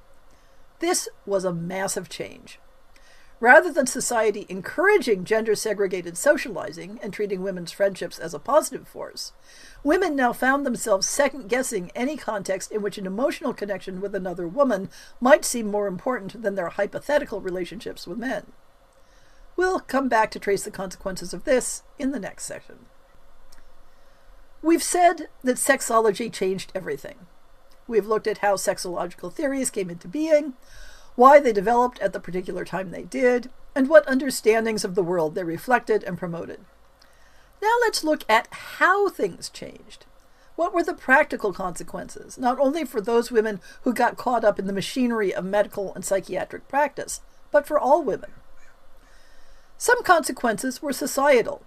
This was a massive change. Rather than society encouraging gender-segregated socializing and treating women's friendships as a positive force, women now found themselves second-guessing any context in which an emotional connection with another woman might seem more important than their hypothetical relationships with men. We'll come back to trace the consequences of this in the next section. We've said that sexology changed everything. We've looked at how sexological theories came into being, why they developed at the particular time they did, and what understandings of the world they reflected and promoted. Now let's look at how things changed. What were the practical consequences, not only for those women who got caught up in the machinery of medical and psychiatric practice, but for all women? Some consequences were societal.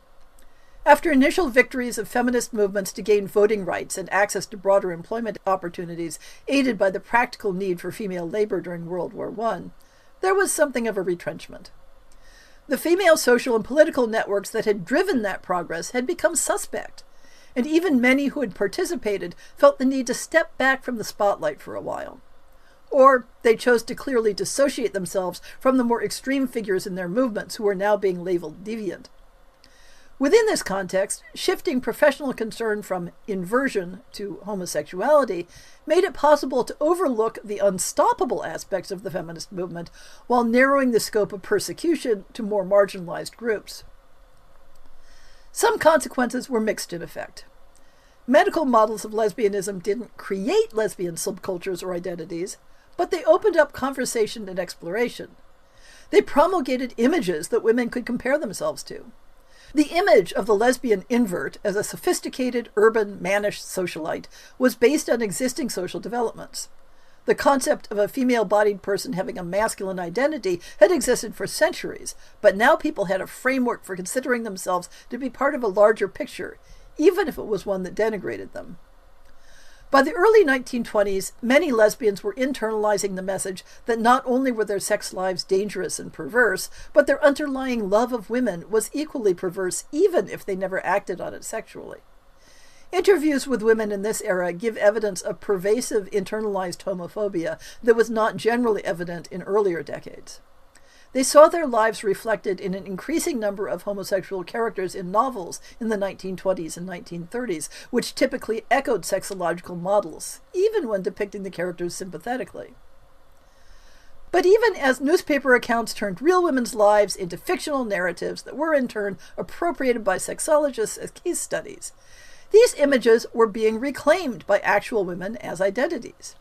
After initial victories of feminist movements to gain voting rights and access to broader employment opportunities aided by the practical need for female labor during World War I, there was something of a retrenchment. The female social and political networks that had driven that progress had become suspect, and even many who had participated felt the need to step back from the spotlight for a while. Or they chose to clearly dissociate themselves from the more extreme figures in their movements who were now being labeled deviant. Within this context, shifting professional concern from inversion to homosexuality made it possible to overlook the unstoppable aspects of the feminist movement while narrowing the scope of persecution to more marginalized groups. Some consequences were mixed in effect. Medical models of lesbianism didn't create lesbian subcultures or identities, but they opened up conversation and exploration. They promulgated images that women could compare themselves to. The image of the lesbian invert as a sophisticated, urban, mannish socialite was based on existing social developments. The concept of a female-bodied person having a masculine identity had existed for centuries, but now people had a framework for considering themselves to be part of a larger picture, even if it was one that denigrated them. By the early 1920s, many lesbians were internalizing the message that not only were their sex lives dangerous and perverse, but their underlying love of women was equally perverse even if they never acted on it sexually. Interviews with women in this era give evidence of pervasive internalized homophobia that was not generally evident in earlier decades. They saw their lives reflected in an increasing number of homosexual characters in novels in the 1920s and 1930s, which typically echoed sexological models, even when depicting the characters sympathetically. But even as newspaper accounts turned real women's lives into fictional narratives that were in turn appropriated by sexologists as case studies, these images were being reclaimed by actual women as identities.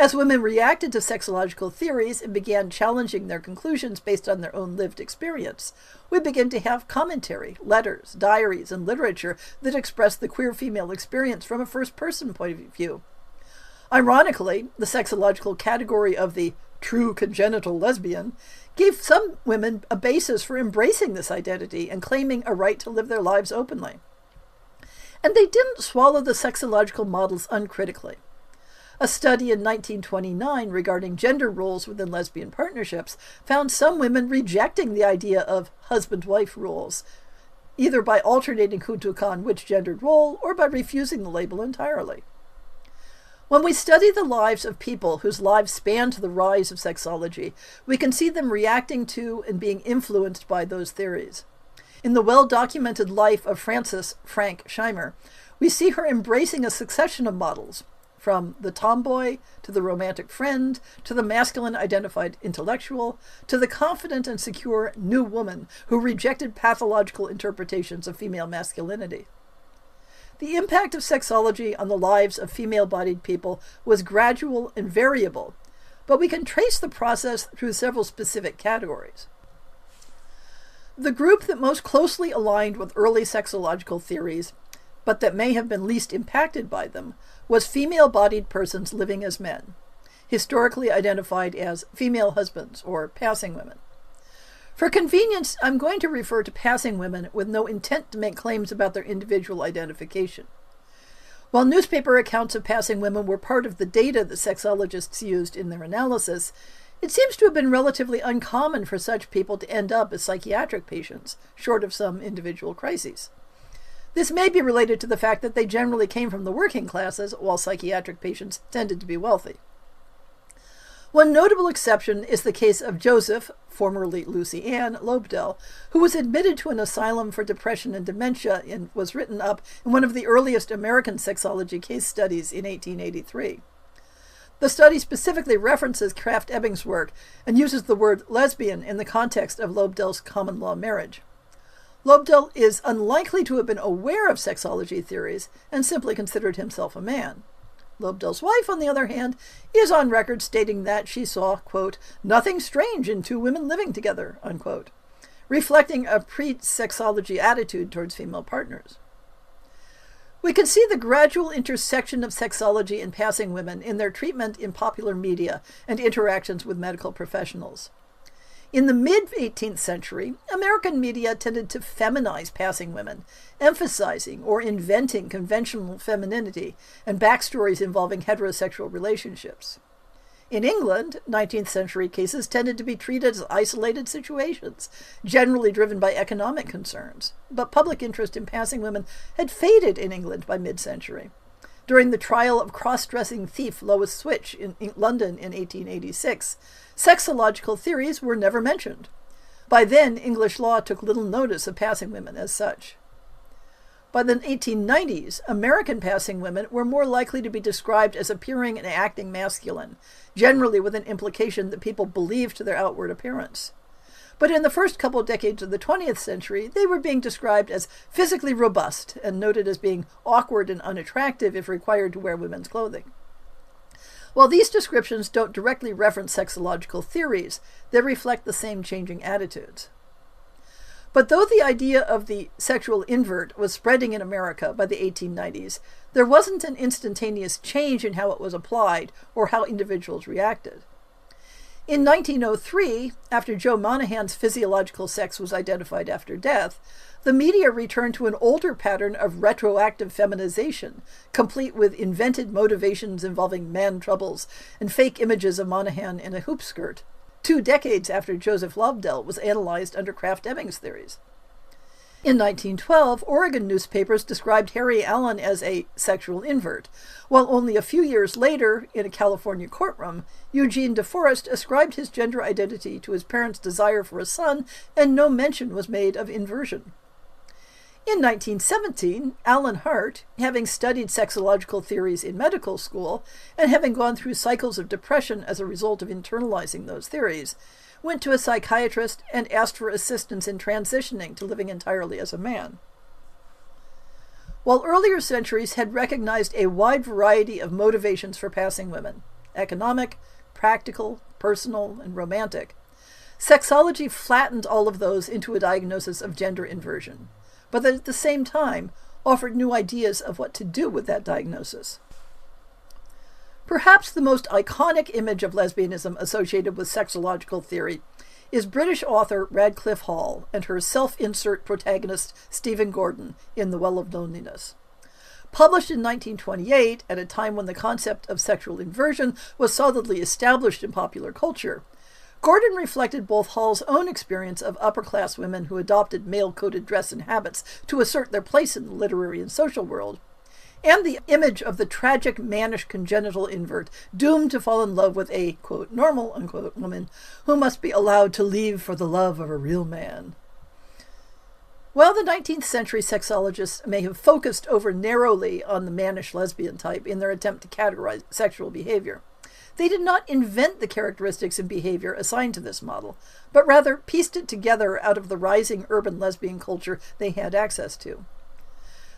As women reacted to sexological theories and began challenging their conclusions based on their own lived experience, we began to have commentary, letters, diaries, and literature that expressed the queer female experience from a first-person point of view. Ironically, the sexological category of the true congenital lesbian gave some women a basis for embracing this identity and claiming a right to live their lives openly. And they didn't swallow the sexological models uncritically. A study in 1929 regarding gender roles within lesbian partnerships found some women rejecting the idea of husband-wife roles, either by alternating who took on which gendered role or by refusing the label entirely. When we study the lives of people whose lives span to the rise of sexology, we can see them reacting to and being influenced by those theories. In the well-documented life of Frances Frank Scheimer, we see her embracing a succession of models, from the tomboy to the romantic friend to the masculine-identified intellectual to the confident and secure new woman who rejected pathological interpretations of female masculinity. The impact of sexology on the lives of female-bodied people was gradual and variable, but we can trace the process through several specific categories. The group that most closely aligned with early sexological theories, but that may have been least impacted by them, was female-bodied persons living as men, historically identified as female husbands or passing women. For convenience, I'm going to refer to passing women with no intent to make claims about their individual identification. While newspaper accounts of passing women were part of the data that sexologists used in their analysis, it seems to have been relatively uncommon for such people to end up as psychiatric patients, short of some individual crises. This may be related to the fact that they generally came from the working classes, while psychiatric patients tended to be wealthy. One notable exception is the case of Joseph, formerly Lucy Ann, Lobdell, who was admitted to an asylum for depression and dementia and was written up in one of the earliest American sexology case studies in 1883. The study specifically references Krafft-Ebing's work and uses the word lesbian in the context of Lobdell's common-law marriage. Lobdell is unlikely to have been aware of sexology theories and simply considered himself a man. Lobdell's wife, on the other hand, is on record stating that she saw, quote, nothing strange in two women living together, unquote, reflecting a pre-sexology attitude towards female partners. We can see the gradual intersection of sexology and passing women in their treatment in popular media and interactions with medical professionals. In the mid-18th century, American media tended to feminize passing women, emphasizing or inventing conventional femininity and backstories involving heterosexual relationships. In England, 19th century cases tended to be treated as isolated situations, generally driven by economic concerns, but public interest in passing women had faded in England by mid-century. During the trial of cross-dressing thief Lois Switch in London in 1886, sexological theories were never mentioned. By then, English law took little notice of passing women as such. By the 1890s, American passing women were more likely to be described as appearing and acting masculine, generally with an implication that people believed their outward appearance. But in the first couple decades of the 20th century, they were being described as physically robust and noted as being awkward and unattractive if required to wear women's clothing. While these descriptions don't directly reference sexological theories, they reflect the same changing attitudes. But though the idea of the sexual invert was spreading in America by the 1890s, there wasn't an instantaneous change in how it was applied or how individuals reacted. In 1903, after Joe Monahan's physiological sex was identified after death, the media returned to an older pattern of retroactive feminization, complete with invented motivations involving man troubles and fake images of Monahan in a hoop skirt, 2 decades after Joseph Lobdell was analyzed under Krafft-Ebing's theories. In 1912, Oregon newspapers described Harry Allen as a sexual invert, while only a few years later, in a California courtroom, Eugene DeForest ascribed his gender identity to his parents' desire for a son, and no mention was made of inversion. In 1917, Alan Hart, having studied sexological theories in medical school, and having gone through cycles of depression as a result of internalizing those theories, went to a psychiatrist and asked for assistance in transitioning to living entirely as a man. While earlier centuries had recognized a wide variety of motivations for passing women, economic, practical, personal, and romantic, sexology flattened all of those into a diagnosis of gender inversion, but at the same time offered new ideas of what to do with that diagnosis. Perhaps the most iconic image of lesbianism associated with sexological theory is British author Radcliffe Hall and her self-insert protagonist Stephen Gordon in The Well of Loneliness. Published in 1928, at a time when the concept of sexual inversion was solidly established in popular culture, Gordon reflected both Hall's own experience of upper-class women who adopted male-coded dress and habits to assert their place in the literary and social world, and the image of the tragic, mannish, congenital invert doomed to fall in love with a, quote, normal, unquote, woman who must be allowed to leave for the love of a real man. While the 19th century sexologists may have focused over narrowly on the mannish lesbian type in their attempt to categorize sexual behavior, they did not invent the characteristics and behavior assigned to this model, but rather pieced it together out of the rising urban lesbian culture they had access to.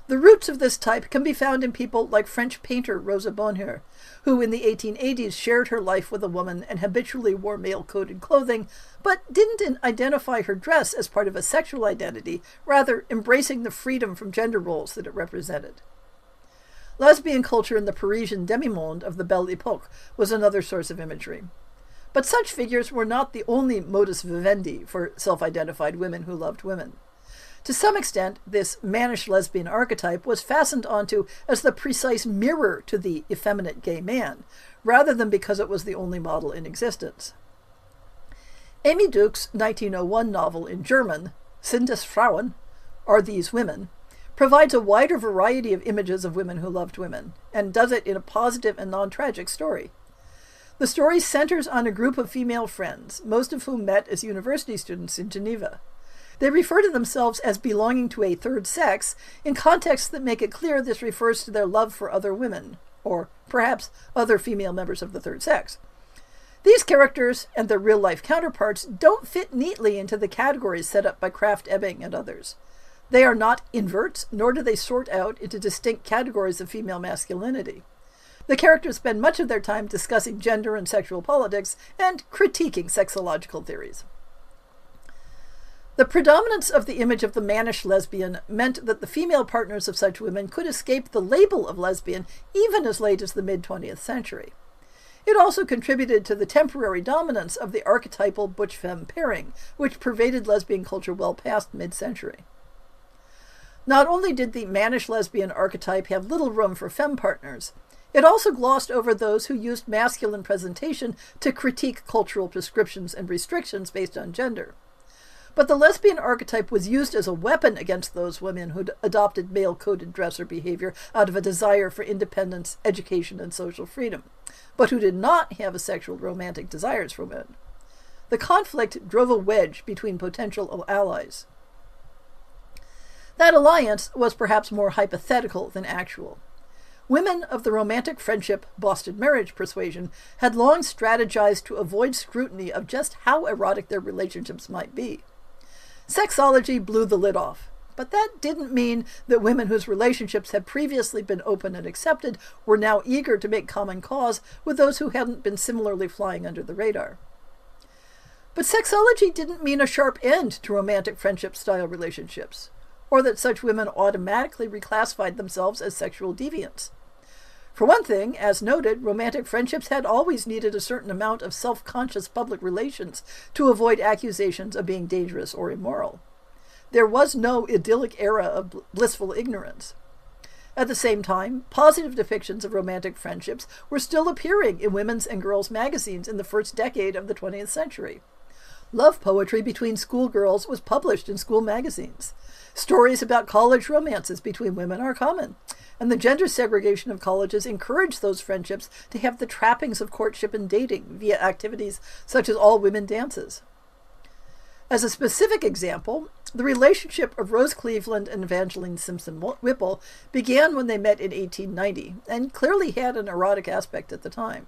The roots of this type can be found in people like French painter Rosa Bonheur, who in the 1880s shared her life with a woman and habitually wore male-coded clothing, but didn't identify her dress as part of a sexual identity, rather embracing the freedom from gender roles that it represented. Lesbian culture in the Parisian demi-monde of the Belle Époque was another source of imagery. But such figures were not the only modus vivendi for self-identified women who loved women. To some extent, this mannish lesbian archetype was fastened onto as the precise mirror to the effeminate gay man, rather than because it was the only model in existence. Amy Duke's 1901 novel in German, Sind es Frauen? Are These Women? Provides a wider variety of images of women who loved women, and does it in a positive and non-tragic story. The story centers on a group of female friends, most of whom met as university students in Geneva. They refer to themselves as belonging to a third sex in contexts that make it clear this refers to their love for other women, or perhaps other female members of the third sex. These characters and their real-life counterparts don't fit neatly into the categories set up by Krafft Ebing and others. They are not inverts, nor do they sort out into distinct categories of female masculinity. The characters spend much of their time discussing gender and sexual politics and critiquing sexological theories. The predominance of the image of the mannish lesbian meant that the female partners of such women could escape the label of lesbian even as late as the mid-20th century. It also contributed to the temporary dominance of the archetypal butch-femme pairing, which pervaded lesbian culture well past mid-century. Not only did the mannish lesbian archetype have little room for femme partners, it also glossed over those who used masculine presentation to critique cultural prescriptions and restrictions based on gender. But the lesbian archetype was used as a weapon against those women who'd adopted male-coded dress or behavior out of a desire for independence, education, and social freedom, but who did not have sexual romantic desires for men. The conflict drove a wedge between potential allies. That alliance was perhaps more hypothetical than actual. Women of the romantic friendship Boston marriage persuasion had long strategized to avoid scrutiny of just how erotic their relationships might be. Sexology blew the lid off, but that didn't mean that women whose relationships had previously been open and accepted were now eager to make common cause with those who hadn't been similarly flying under the radar. But sexology didn't mean a sharp end to romantic friendship-style relationships, or that such women automatically reclassified themselves as sexual deviants. For one thing, as noted, romantic friendships had always needed a certain amount of self-conscious public relations to avoid accusations of being dangerous or immoral. There was no idyllic era of blissful ignorance. At the same time, positive depictions of romantic friendships were still appearing in women's and girls' magazines in the first decade of the 20th century. Love poetry between schoolgirls was published in school magazines. Stories about college romances between women are common, and the gender segregation of colleges encouraged those friendships to have the trappings of courtship and dating via activities such as all-women dances. As a specific example, the relationship of Rose Cleveland and Evangeline Simpson Whipple began when they met in 1890, and clearly had an erotic aspect at the time.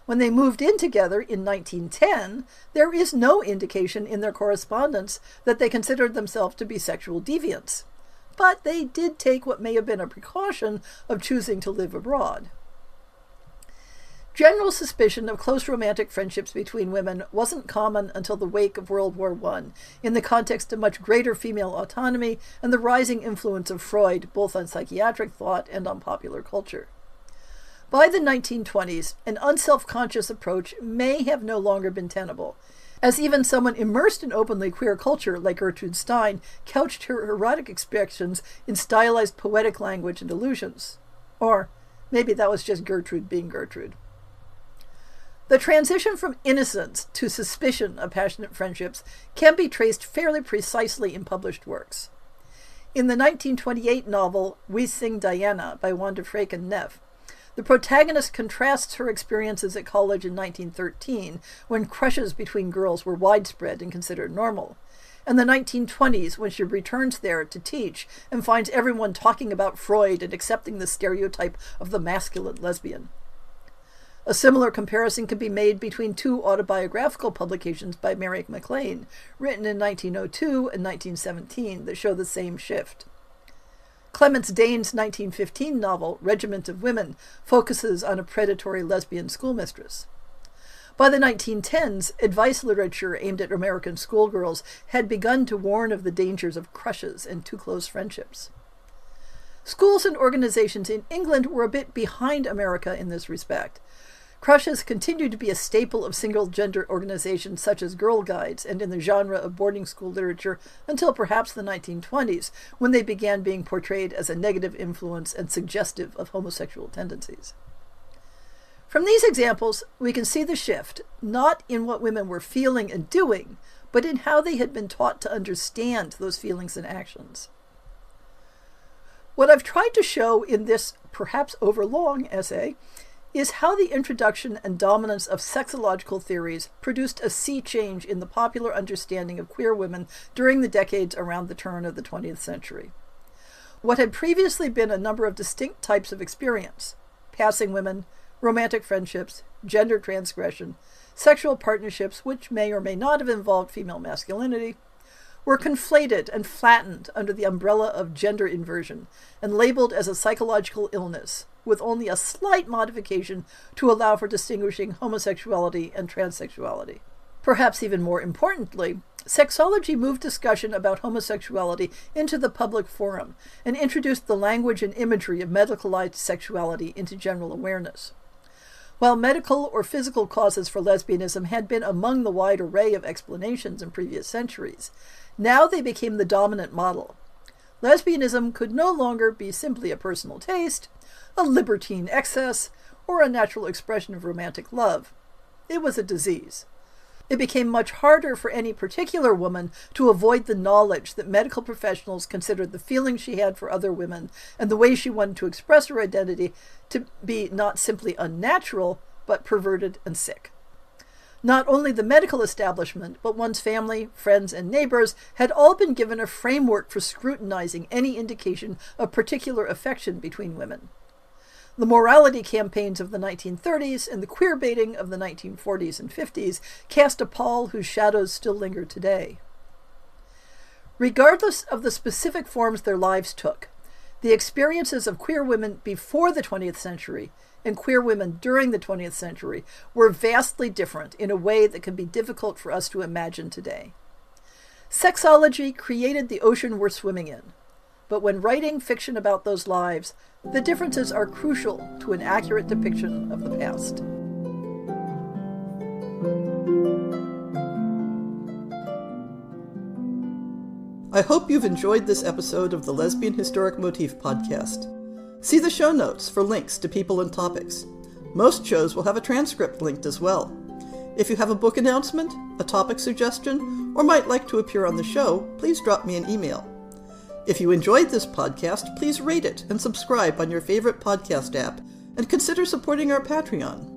When they moved in together in 1910, there is no indication in their correspondence that they considered themselves to be sexual deviants. But they did take what may have been a precaution of choosing to live abroad. General suspicion of close romantic friendships between women wasn't common until the wake of World War I, in the context of much greater female autonomy and the rising influence of Freud both on psychiatric thought and on popular culture. By the 1920s, an unself-conscious approach may have no longer been tenable, as even someone immersed in openly queer culture like Gertrude Stein couched her erotic expressions in stylized poetic language and allusions. Or maybe that was just Gertrude being Gertrude. The transition from innocence to suspicion of passionate friendships can be traced fairly precisely in published works. In the 1928 novel We Sing Diana by Wanda Freken Neff, the protagonist contrasts her experiences at college in 1913, when crushes between girls were widespread and considered normal, and the 1920s, when she returns there to teach and finds everyone talking about Freud and accepting the stereotype of the masculine lesbian. A similar comparison can be made between two autobiographical publications by Mary MacLane, written in 1902 and 1917, that show the same shift. Clemence Dane's 1915 novel, Regiment of Women, focuses on a predatory lesbian schoolmistress. By the 1910s, advice literature aimed at American schoolgirls had begun to warn of the dangers of crushes and too close friendships. Schools and organizations in England were a bit behind America in this respect. Crushes continued to be a staple of single-gender organizations such as Girl Guides and in the genre of boarding school literature until perhaps the 1920s, when they began being portrayed as a negative influence and suggestive of homosexual tendencies. From these examples, we can see the shift, not in what women were feeling and doing, but in how they had been taught to understand those feelings and actions. What I've tried to show in this perhaps overlong essay is how the introduction and dominance of sexological theories produced a sea change in the popular understanding of queer women during the decades around the turn of the 20th century. What had previously been a number of distinct types of experience, passing women, romantic friendships, gender transgression, sexual partnerships which may or may not have involved female masculinity, were conflated and flattened under the umbrella of gender inversion and labeled as a psychological illness, with only a slight modification to allow for distinguishing homosexuality and transsexuality. Perhaps even more importantly, sexology moved discussion about homosexuality into the public forum and introduced the language and imagery of medicalized sexuality into general awareness. While medical or physical causes for lesbianism had been among the wide array of explanations in previous centuries, now they became the dominant model. Lesbianism could no longer be simply a personal taste, a libertine excess, or a natural expression of romantic love. It was a disease. It became much harder for any particular woman to avoid the knowledge that medical professionals considered the feelings she had for other women and the way she wanted to express her identity to be not simply unnatural, but perverted and sick. Not only the medical establishment, but one's family, friends, and neighbors had all been given a framework for scrutinizing any indication of particular affection between women. The morality campaigns of the 1930s and the queer-baiting of the 1940s and 50s cast a pall whose shadows still linger today. Regardless of the specific forms their lives took, the experiences of queer women before the 20th century and queer women during the 20th century were vastly different in a way that can be difficult for us to imagine today. Sexology created the ocean we're swimming in, but when writing fiction about those lives, the differences are crucial to an accurate depiction of the past. I hope you've enjoyed this episode of the Lesbian Historic Motif Podcast. See the show notes for links to people and topics. Most shows will have a transcript linked as well. If you have a book announcement, a topic suggestion, or might like to appear on the show, please drop me an email. If you enjoyed this podcast, please rate it and subscribe on your favorite podcast app, and consider supporting our Patreon.